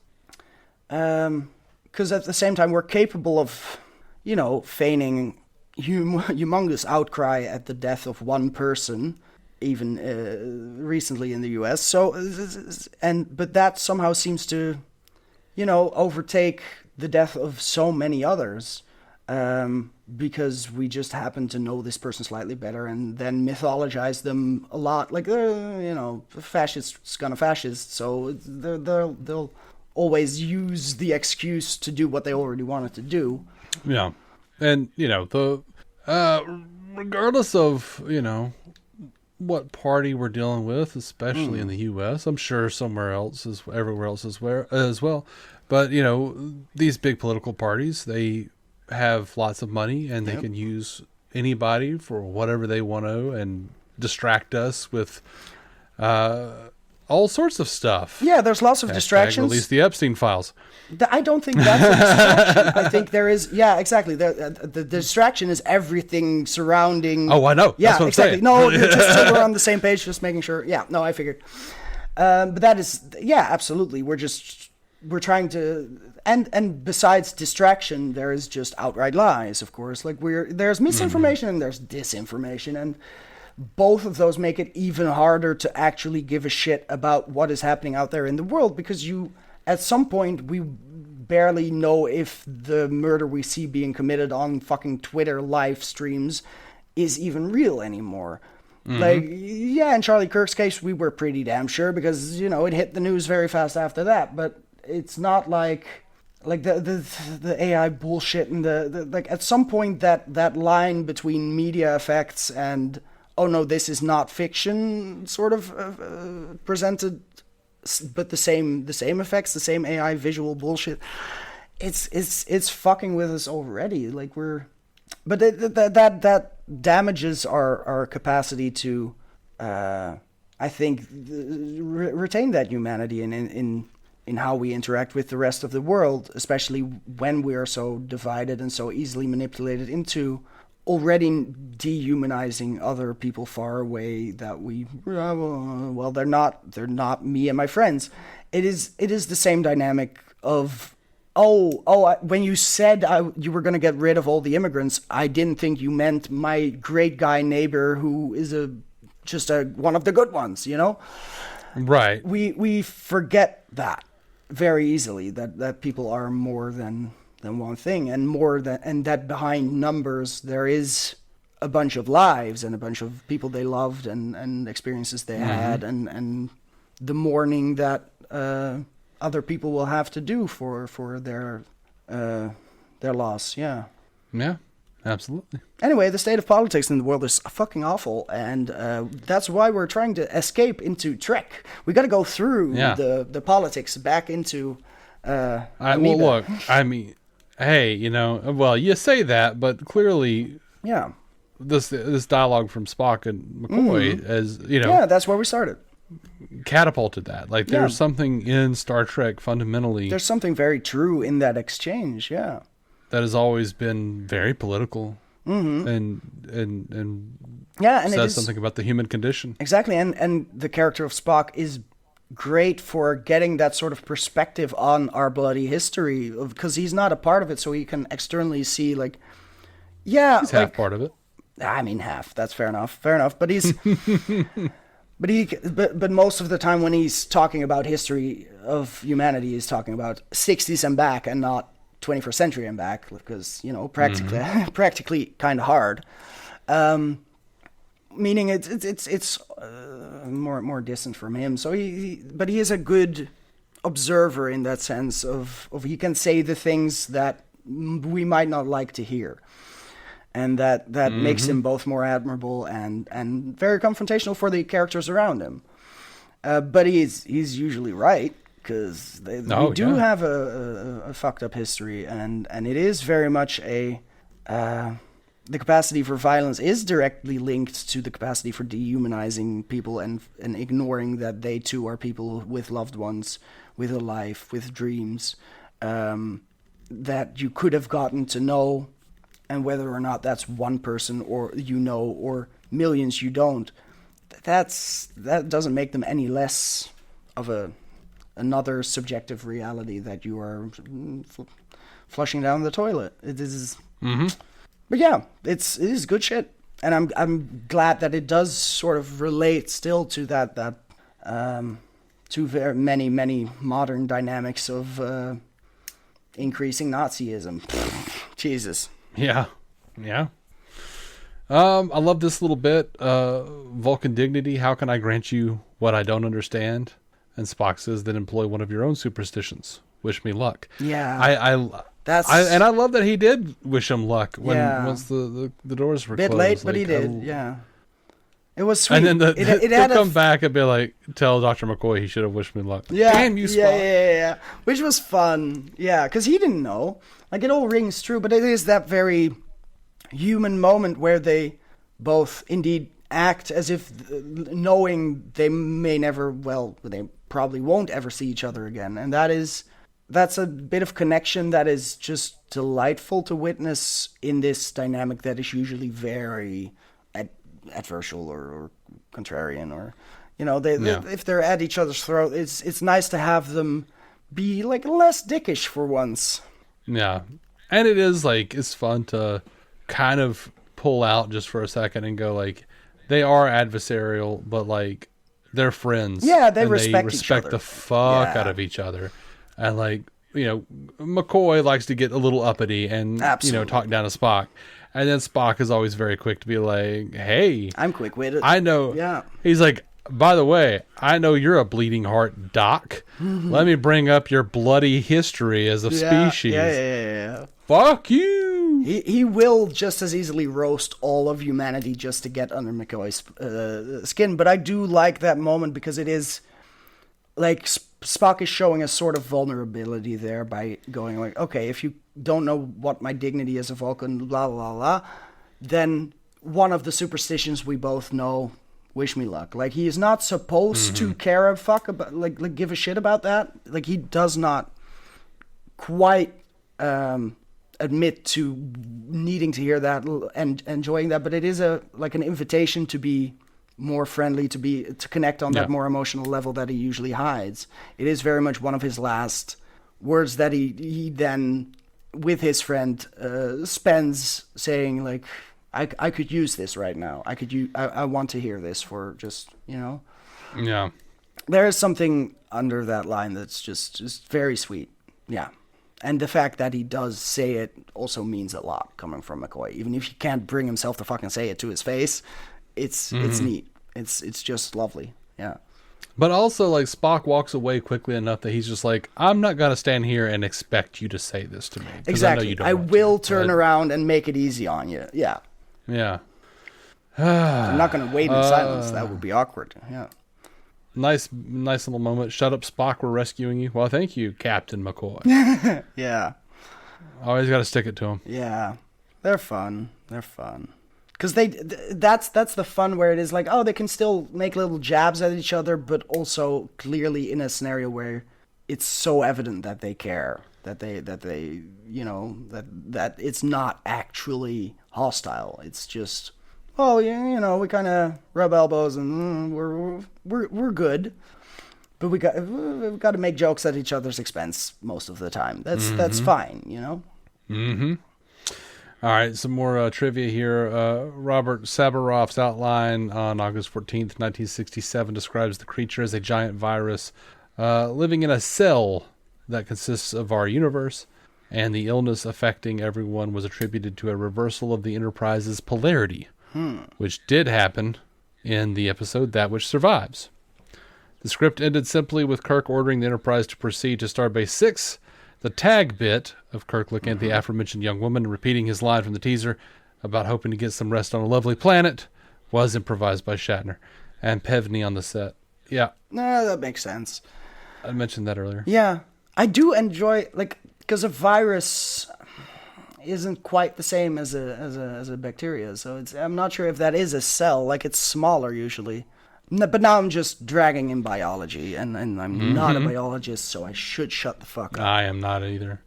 because at the same time we're capable of, you know, feigning humongous outcry at the death of one person, even recently in the U.S. So but that somehow seems to, you know, overtake the death of so many others. Because we just happen to know this person slightly better and then mythologize them a lot. Like, you know, fascists gonna fascist, so they'll always use the excuse to do what they already wanted to do. Yeah. And, you know, regardless of, you know, what party we're dealing with, especially in the U.S., I'm sure everywhere else as well. But, you know, these big political parties, they have lots of money, and they can use anybody for whatever they want to and distract us with all sorts of stuff. Yeah, there's lots of distractions. Release the Epstein files. I don't think that's a distraction. I think there is, yeah, exactly. The distraction is everything surrounding. Oh, I know. Yeah, that's what exactly. I'm saying. No, just so we're on the same page, just making sure. Yeah, no, I figured. But that is, yeah, absolutely. We're trying to, and besides distraction, there is just outright lies, of course. Like, there's misinformation and there's disinformation, and both of those make it even harder to actually give a shit about what is happening out there in the world, because at some point, we barely know if the murder we see being committed on fucking Twitter live streams is even real anymore. Like, yeah, in Charlie Kirk's case, we were pretty damn sure, because, you know, it hit the news very fast after that, but it's not like the AI bullshit and the like, at some point that line between media effects and, oh no, this is not fiction, sort of presented, but the same effects, the same AI visual bullshit, it's fucking with us already. Like, but that damages our capacity to, I think, retain that humanity in how we interact with the rest of the world, especially when we are so divided and so easily manipulated into already dehumanizing other people far away that well, they're not me and my friends. It is the same dynamic of, when you said you were going to get rid of all the immigrants, I didn't think you meant my great guy neighbor who is just one of the good ones, you know? Right. We forget that very easily, that people are more than one thing, and that behind numbers there is a bunch of lives and a bunch of people they loved and experiences they had, and the mourning that other people will have to do for their loss. Yeah. Yeah. Absolutely. Anyway, the state of politics in the world is fucking awful, and that's why we're trying to escape into Trek. We got to go through the politics back into amoeba. look, I mean, hey, you say that, but clearly, yeah, this dialogue from Spock and McCoy, as yeah, that's where we started. Catapulted that. Like, there's something in Star Trek fundamentally. There's something very true in that exchange. Yeah, that has always been very political, and yeah, and says something about the human condition. Exactly, and the character of Spock is great for getting that sort of perspective on our bloody history, because he's not a part of it, so he can externally see, like, yeah, he's half part of it. I mean, half. That's fair enough. But he's, but most of the time when he's talking about history of humanity, he's talking about 60s and back, and not 21st century and back, because practically kind of hard. Meaning it's more distant from him. So but he is a good observer in that sense of he can say the things that we might not like to hear. And that makes him both more admirable and very confrontational for the characters around him. But he's usually right, because we do have a fucked up history, and it is very much the capacity for violence is directly linked to the capacity for dehumanizing people and ignoring that they too are people with loved ones, with a life, with dreams, that you could have gotten to know. And whether or not that's one person or millions you don't, that doesn't make them any less of another subjective reality that you are flushing down the toilet. It is, but yeah, it is good shit, and I'm glad that it does sort of relate still to that to very many modern dynamics of increasing Nazism. Jesus. Yeah. I love this little bit. Vulcan dignity. How can I grant you what I don't understand? And Spock says, then employ one of your own superstitions. Wish me luck. Yeah. I love that he did wish him luck once the doors were closed. Bit late, but he did. Yeah. It was sweet. And then it had come back and be like, tell Dr. McCoy he should have wished me luck. Yeah. Damn you, Spock. Yeah. Which was fun. Yeah, because he didn't know. Like, it all rings true, but it is that very human moment where they both indeed act as if knowing they may never, they probably won't ever see each other again. And that's a bit of connection that is just delightful to witness in this dynamic that is usually very adversarial or contrarian, or if they're at each other's throat, it's nice to have them be like less dickish for once. Yeah, and it is like, it's fun to kind of pull out just for a second and go, like, they are adversarial, but like, they're friends. Yeah, they respect each other. The fuck out of each other, and like, McCoy likes to get a little uppity and talk down to Spock. And then Spock is always very quick to be like, hey, I'm quick-witted. I know. Yeah. He's like, by the way, I know you're a bleeding heart doc. Let me bring up your bloody history as a species. Yeah. Fuck you. He will just as easily roast all of humanity just to get under McCoy's skin. But I do like that moment, because it is like Spock is showing a sort of vulnerability there by going like, okay, if you don't know what my dignity as a Vulcan, blah, blah, blah, then one of the superstitions we both know, wish me luck. Like, he is not supposed to care a fuck about, like give a shit about that. Like, he does not quite admit to needing to hear that and enjoying that, but it is an invitation to be more friendly, to connect on that more emotional level that he usually hides. It is very much one of his last words that he then, with his friend, spends saying, like, I could use this right now. I want to hear this for just, Yeah. There is something under that line that's just very sweet. Yeah. And the fact that he does say it also means a lot coming from McCoy. Even if he can't bring himself to fucking say it to his face, it's neat. It's just lovely. Yeah. But also, like, Spock walks away quickly enough that he's just like, I'm not going to stand here and expect you to say this to me. Exactly. I will turn around and make it easy on you. Yeah. Yeah. I'm not going to wait in silence. That would be awkward. Yeah. Nice little moment. Shut up, Spock. We're rescuing you. Well, thank you, Captain McCoy. Yeah. Always got to stick it to him. Yeah. They're fun. Because that's the fun where it is like, oh, they can still make little jabs at each other, but also clearly in a scenario where it's so evident that they care, that they that it's not actually hostile. It's just, oh yeah, we kind of rub elbows and we're good, but we've got to make jokes at each other's expense most of the time. That's fine, Mm-hmm. All right, some more trivia here. Robert Sabaroff's outline on August 14th, 1967 describes the creature as a giant virus living in a cell that consists of our universe, and the illness affecting everyone was attributed to a reversal of the Enterprise's polarity, which did happen in the episode That Which Survives. The script ended simply with Kirk ordering the Enterprise to proceed to Starbase 6. The tag bit of Kirk looking at the aforementioned young woman and repeating his line from the teaser about hoping to get some rest on a lovely planet was improvised by Shatner and Pevney on the set. Yeah. No, that makes sense. I mentioned that earlier. Yeah. I do enjoy, because a virus isn't quite the same as a bacteria, so I'm not sure if that is a cell. It's smaller usually. But now I'm just dragging in biology, and I'm not a biologist, so I should shut the fuck up. I am not either.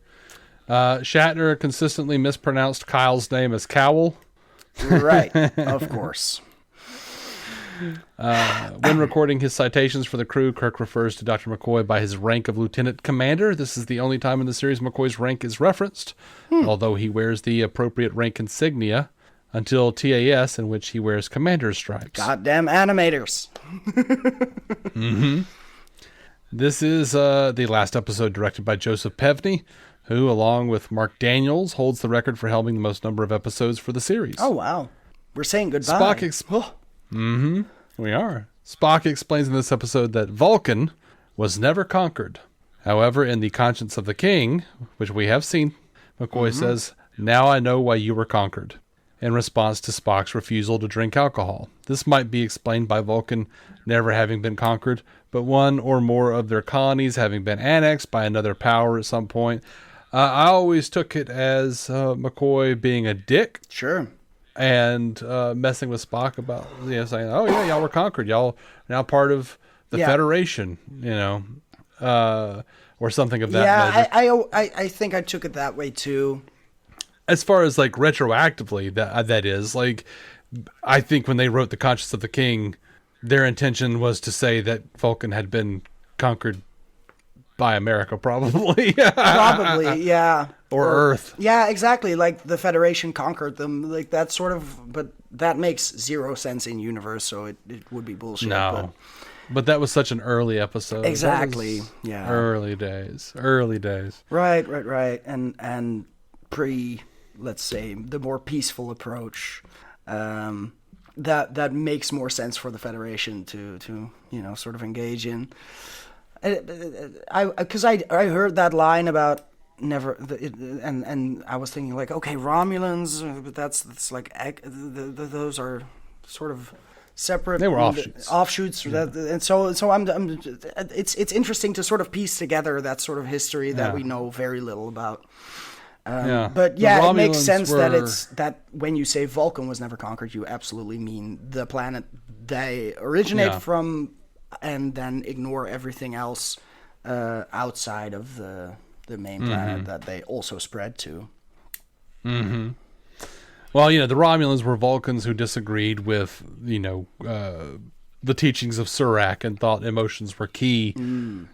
Shatner consistently mispronounced Kyle's name as Cowell. Right, of course. When recording his citations for the crew, Kirk refers to Dr. McCoy by his rank of lieutenant commander. This is the only time in the series McCoy's rank is referenced, although he wears the appropriate rank insignia until TAS, in which he wears commander's stripes. Goddamn animators. This is the last episode directed by Joseph Pevney, who, along with Mark Daniels, holds the record for helming the most number of episodes for the series. Oh, wow. We're saying goodbye. We are. Spock explains in this episode that Vulcan was never conquered. However, in The Conscience of the King, which we have seen, McCoy says, "Now I know why you were conquered," in response to Spock's refusal to drink alcohol. This might be explained by Vulcan never having been conquered, but one or more of their colonies having been annexed by another power at some point. I always took it as McCoy being a dick. Sure. And messing with Spock about, saying, oh, yeah, y'all were conquered. Y'all now part of the Federation, or something of that measure. I think I took it that way, too. As far as retroactively, that is I think when they wrote The Conscience of the King, their intention was to say that Vulcan had been conquered by America, probably. Probably, yeah. Or Earth. Yeah, exactly. The Federation conquered them. That sort of, but that makes zero sense in universe, so it would be bullshit. No. But that was such an early episode. Exactly. Yeah. Early days. Right. And pre, let's say, the more peaceful approach, that makes more sense for the Federation to sort of engage in. Because I heard that line about never, and I was thinking okay, Romulans, but that's those are sort of separate. They were offshoots. And so I'm it's interesting to sort of piece together that sort of history that we know very little about. But it makes sense that when you say Vulcan was never conquered, you absolutely mean the planet they originate from, and then ignore everything else outside of the main planet that they also spread to. Mm-hmm. Well, the Romulans were Vulcans who disagreed with, the teachings of Surak and thought emotions were key to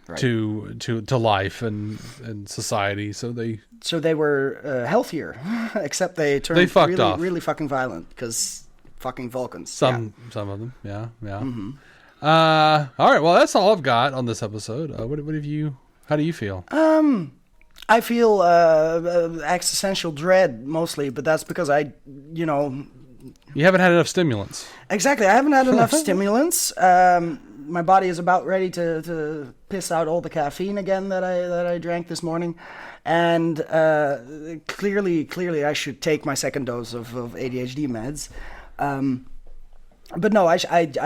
life and society. So they were healthier, except they turned really fucking violent because fucking Vulcans. Some of them, yeah. Mm-hmm. All right, well, that's all I've got on this episode. How do you feel? I feel existential dread mostly, but that's because you haven't had enough stimulants. Exactly, I haven't had enough stimulants. My body is about ready to piss out all the caffeine again that I drank this morning, and clearly I should take my second dose of ADHD meds. But no, I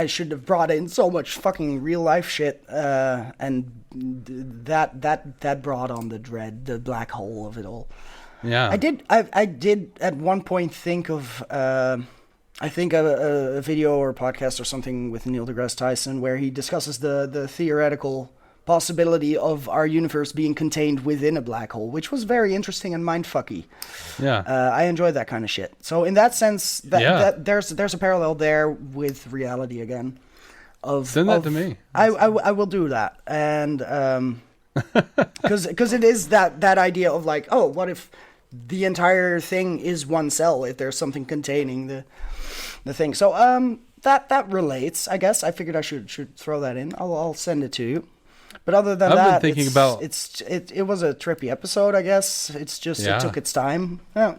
should have brought in so much fucking real life shit, and that brought on the dread, the black hole of it all. Yeah, I did at one point think of I think a video or a podcast or something with Neil deGrasse Tyson where he discusses the theoretical possibility of our universe being contained within a black hole, which was very interesting and mindfucky. Yeah, I enjoyed that kind of shit. So in that sense, that there's a parallel there with reality again. Send that to me. I will do that, and because it is that idea of like, oh, what if the entire thing is one cell? If there's something containing the thing, so that relates. I guess I figured I should throw that in. I'll send it to you. But other than that, it was a trippy episode, I guess. It's just, it took its time. Yeah.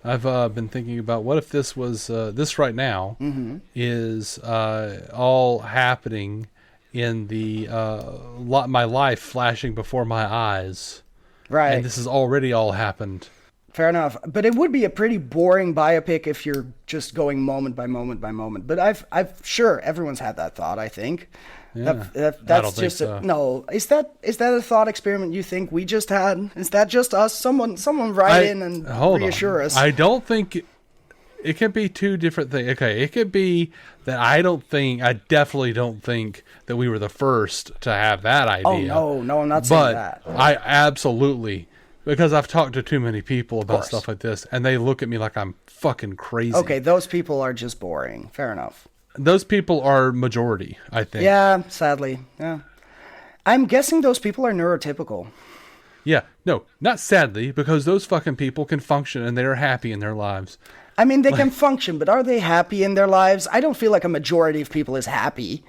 I've been thinking about what if this was, this right now is all happening in the, my life flashing before my eyes. Right. And this has already all happened. Fair enough. But it would be a pretty boring biopic if you're just going moment by moment by moment. But I've sure everyone's had that thought, I think. Yeah. That's just no. Is that a thought experiment you think we just had? Is that just us? Someone write in and reassure us. I don't think it can be two different things. Okay, it could be that I definitely don't think that we were the first to have that idea. Oh no, I'm not saying that. I absolutely, because I've talked to too many people about stuff like this, and they look at me like I'm fucking crazy. Okay, those people are just boring. Fair enough. Those people are majority, I think. Yeah, sadly. Yeah. I'm guessing those people are neurotypical. Yeah, no, not sadly, because those fucking people can function and they're happy in their lives. I mean, they can function, but are they happy in their lives? I don't feel like a majority of people is happy.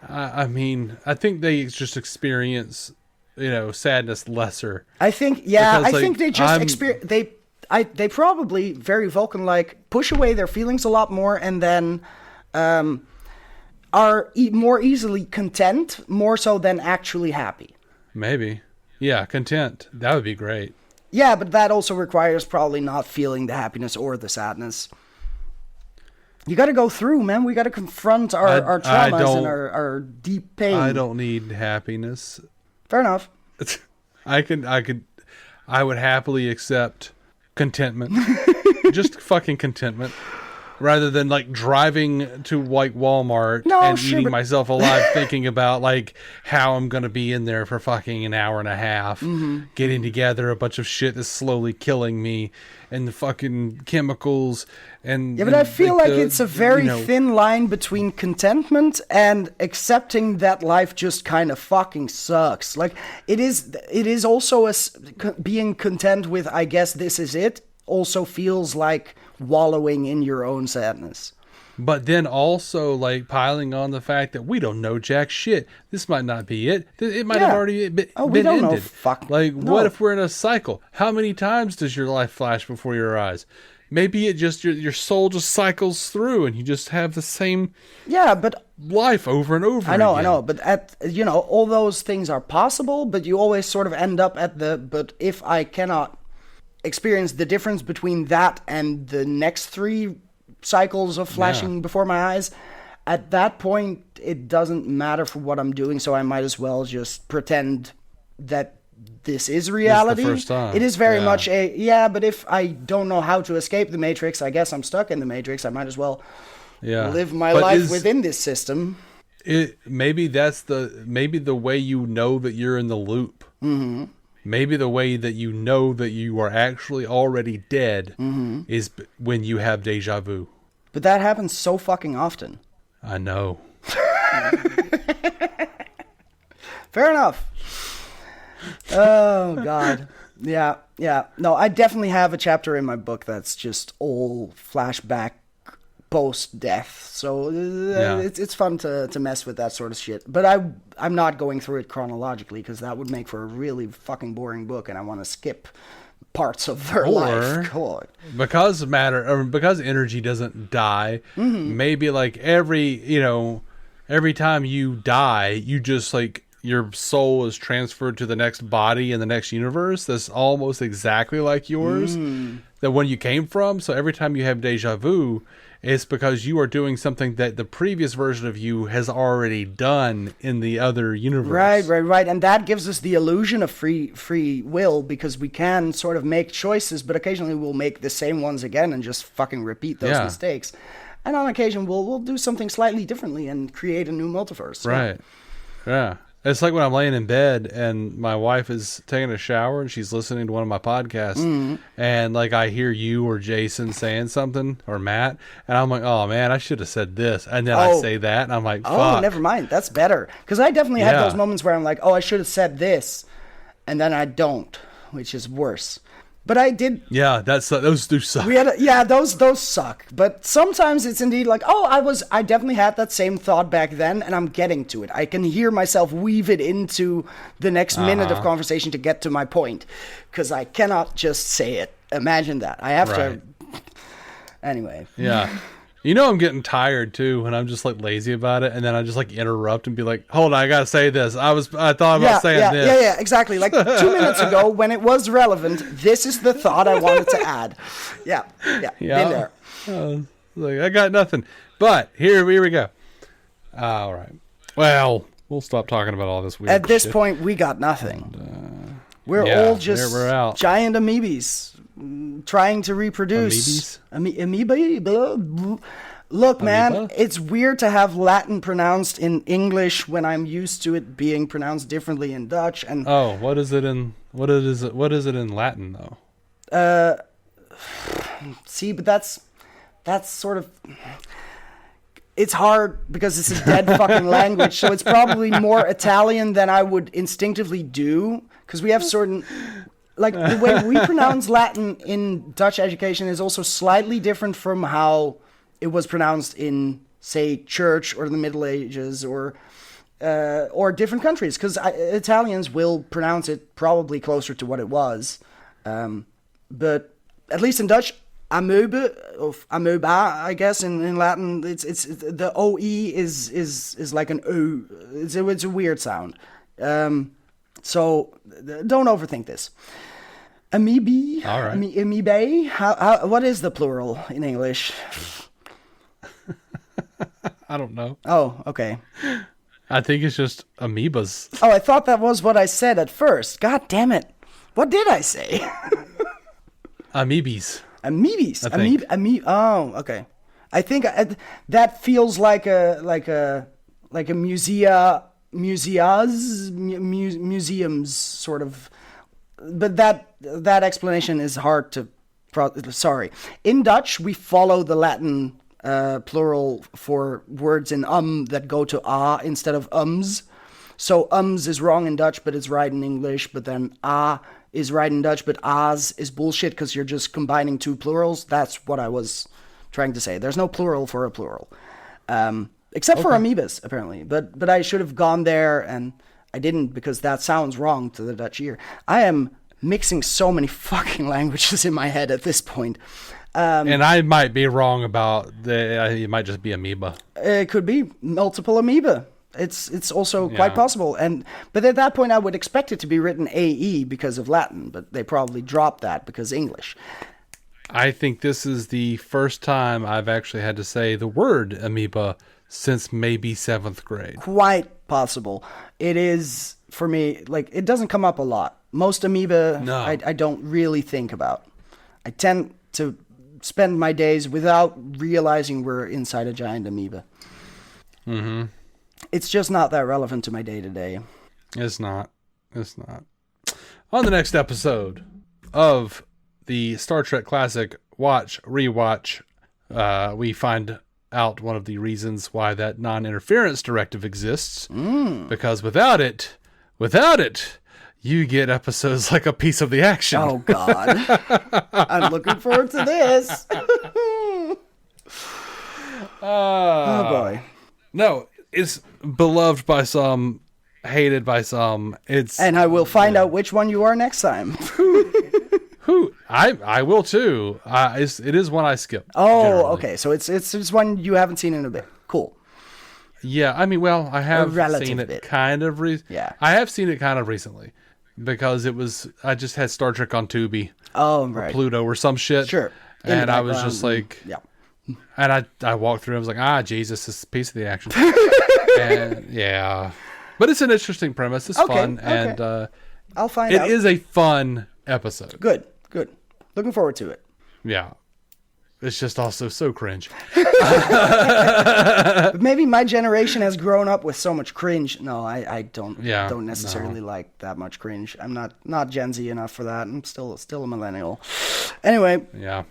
I mean, I think they just experience, sadness lesser. I think, yeah, because, I think they just experience, they probably, very Vulcan-like, push away their feelings a lot more and then are more easily content, more so than actually happy. Maybe. Yeah, content. That would be great. Yeah, but that also requires probably not feeling the happiness or the sadness. You got to go through, man. We got to confront our traumas and our deep pain. I don't need happiness. Fair enough. I would happily accept contentment. Just fucking contentment. Rather than like driving to like Walmart eating myself alive thinking about like how I'm going to be in there for fucking an hour and a half, getting together a bunch of shit that's slowly killing me and the fucking chemicals and... Yeah, but I feel like it's a very thin line between contentment and accepting that life just kind of fucking sucks. Like it is also being content with, I guess this is it, also feels like wallowing in your own sadness. But then also like piling on the fact that we don't know jack shit. This might not be it. It might have already been we don't ended. Know. Fuck. Like, what if we're in a cycle? How many times does your life flash before your eyes? Maybe it just your soul just cycles through and you just have the same life over and over again. I know, but all those things are possible, but you always sort of end up at but if I cannot experience the difference between that and the next 3 cycles of flashing before my eyes, at that point it doesn't matter for what I'm doing, so I might as well just pretend that this is reality. It's the first time. It is very much but if I don't know how to escape the Matrix, I guess I'm stuck in the Matrix. I might as well live my life within this system. Maybe the way you know that you're in the loop. Mm-hmm. Maybe the way that you know that you are actually already dead is when you have deja vu. But that happens so fucking often. I know. Fair enough. Oh, God. Yeah. No, I definitely have a chapter in my book that's just all flashback post-death. So it's fun to mess with that sort of shit. But I'm not going through it chronologically because that would make for a really fucking boring book, and I want to skip parts of her life. Because energy doesn't die, maybe like every time you die, you just like your soul is transferred to the next body in the next universe that's almost exactly like yours, the one you came from. So every time you have deja vu, it's because you are doing something that the previous version of you has already done in the other universe. Right. And that gives us the illusion of free will, because we can sort of make choices, but occasionally we'll make the same ones again and just fucking repeat those mistakes. And on occasion, we'll do something slightly differently and create a new multiverse. Right. Yeah. It's like when I'm laying in bed and my wife is taking a shower and she's listening to one of my podcasts, and like I hear you or Jason saying something, or Matt, and I'm like, oh man, I should have said this. And then I say that and I'm like, fuck. Oh, never mind. That's better. Because I definitely have those moments where I'm like, oh, I should have said this. And then I don't, which is worse. But I did. Yeah, those do suck. Those suck. But sometimes it's indeed like, oh, I definitely had that same thought back then, and I'm getting to it. I can hear myself weave it into the next minute of conversation to get to my point, because I cannot just say it. Imagine that. I have to. Anyway. Yeah. You know, I'm getting tired too when I'm just like lazy about it, and then I just like interrupt and be like, "Hold on, I gotta say this. I thought about saying this." Yeah, exactly. Like 2 minutes ago, when it was relevant, this is the thought I wanted to add. Yeah. Been there. Like I got nothing, but here we go. All right. Well, we'll stop talking about all this weird. At this shit. point, we got nothing. We're all just giant amoebas. Trying to reproduce. Amoeba? Look, man, it's weird to have Latin pronounced in English when I'm used to it being pronounced differently in Dutch. And what is it in Latin though? See, but that's sort of, it's hard because it's a dead fucking language. So it's probably more Italian than I would instinctively do, because we have certain. Like, the way we pronounce Latin in Dutch education is also slightly different from how it was pronounced in, say, church or the Middle Ages or different countries. Because Italians will pronounce it probably closer to what it was. But at least in Dutch, amoeba, or amoeba, I guess, in Latin, it's the OE is like an O. It's a weird sound. So don't overthink this. Amoebae. All right. Amoebae. How? What is the plural in English? I don't know. Oh, okay. I think it's just amoebas. Oh, I thought that was what I said at first. God damn it! What did I say? Amoebes. Amoebes. I think. Oh, okay. I think that feels like a museums sort of, but that explanation is hard to. Sorry. In Dutch, we follow the Latin plural for words in that go to a instead of ums. So ums is wrong in Dutch, but it's right in English. But then a is right in Dutch, but as is bullshit because you're just combining two plurals. That's what I was trying to say. There's no plural for a plural. Except for amoebas, apparently. But I should have gone there, and I didn't, because that sounds wrong to the Dutch ear. I am mixing so many fucking languages in my head at this point. And I might be wrong about it might just be amoeba. It could be multiple amoeba. It's also quite possible. But at that point, I would expect it to be written AE because of Latin, but they probably dropped that because English. I think this is the first time I've actually had to say the word amoeba since maybe 7th grade. Quite possible. It is, for me, like, it doesn't come up a lot. Most amoeba, no. I don't really think about. I tend to spend my days without realizing we're inside a giant amoeba. Mm-hmm. It's just not that relevant to my day-to-day. It's not. On the next episode of the Star Trek Classic Watch, Rewatch, we find out one of the reasons why that non-interference directive exists. Because without it, you get episodes like A Piece of the Action. Oh, God. I'm looking forward to this. Oh, boy. No, it's beloved by some, hated by some. And I will find out which one you are next time. I will too. It is one I skip. Oh, generally. Okay. So it's one you haven't seen in a bit. Cool. Yeah, I mean, well, I have relative seen it bit. kind of. Yeah. I have seen it kind of recently because I just had Star Trek on Tubi. Oh, Or right. Pluto or some shit. Sure. In And the I was background, just like, yeah. and I walked through. I was like, Jesus, this is a piece of the action. And yeah, but it's an interesting premise. It's fun, and I'll find out. it is a fun episode. Good. Looking forward to it. Yeah, it's just also so cringe. But maybe my generation has grown up with so much cringe. No, I don't. Yeah, don't necessarily like that much cringe. I'm not Gen Z enough for that. I'm still a millennial. Anyway. Yeah.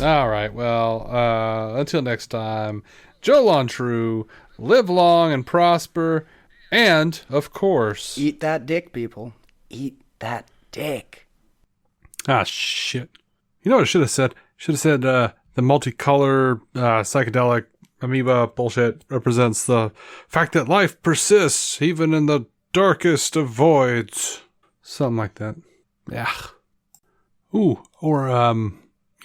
All right. Well, until next time, Joel on True. Live long and prosper, and of course, Eat that dick, people. Eat that dick. Ah, shit. You know what I should have said? Should have said the multicolor psychedelic amoeba bullshit represents the fact that life persists even in the darkest of voids. Something like that. Yeah. Ooh, or,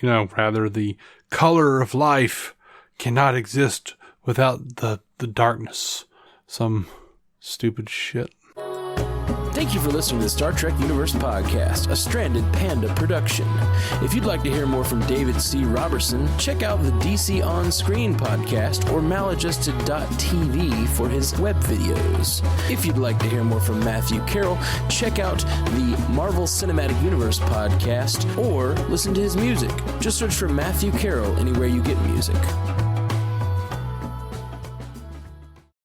rather the color of life cannot exist without the darkness. Some stupid shit. Thank you for listening to the Star Trek Universe Podcast, a Stranded Panda production. If you'd like to hear more from David C. Robertson, check out the DC On Screen podcast or maladjusted.tv for his web videos. If you'd like to hear more from Matthew Carroll, check out the Marvel Cinematic Universe podcast or listen to his music. Just search for Matthew Carroll anywhere you get music.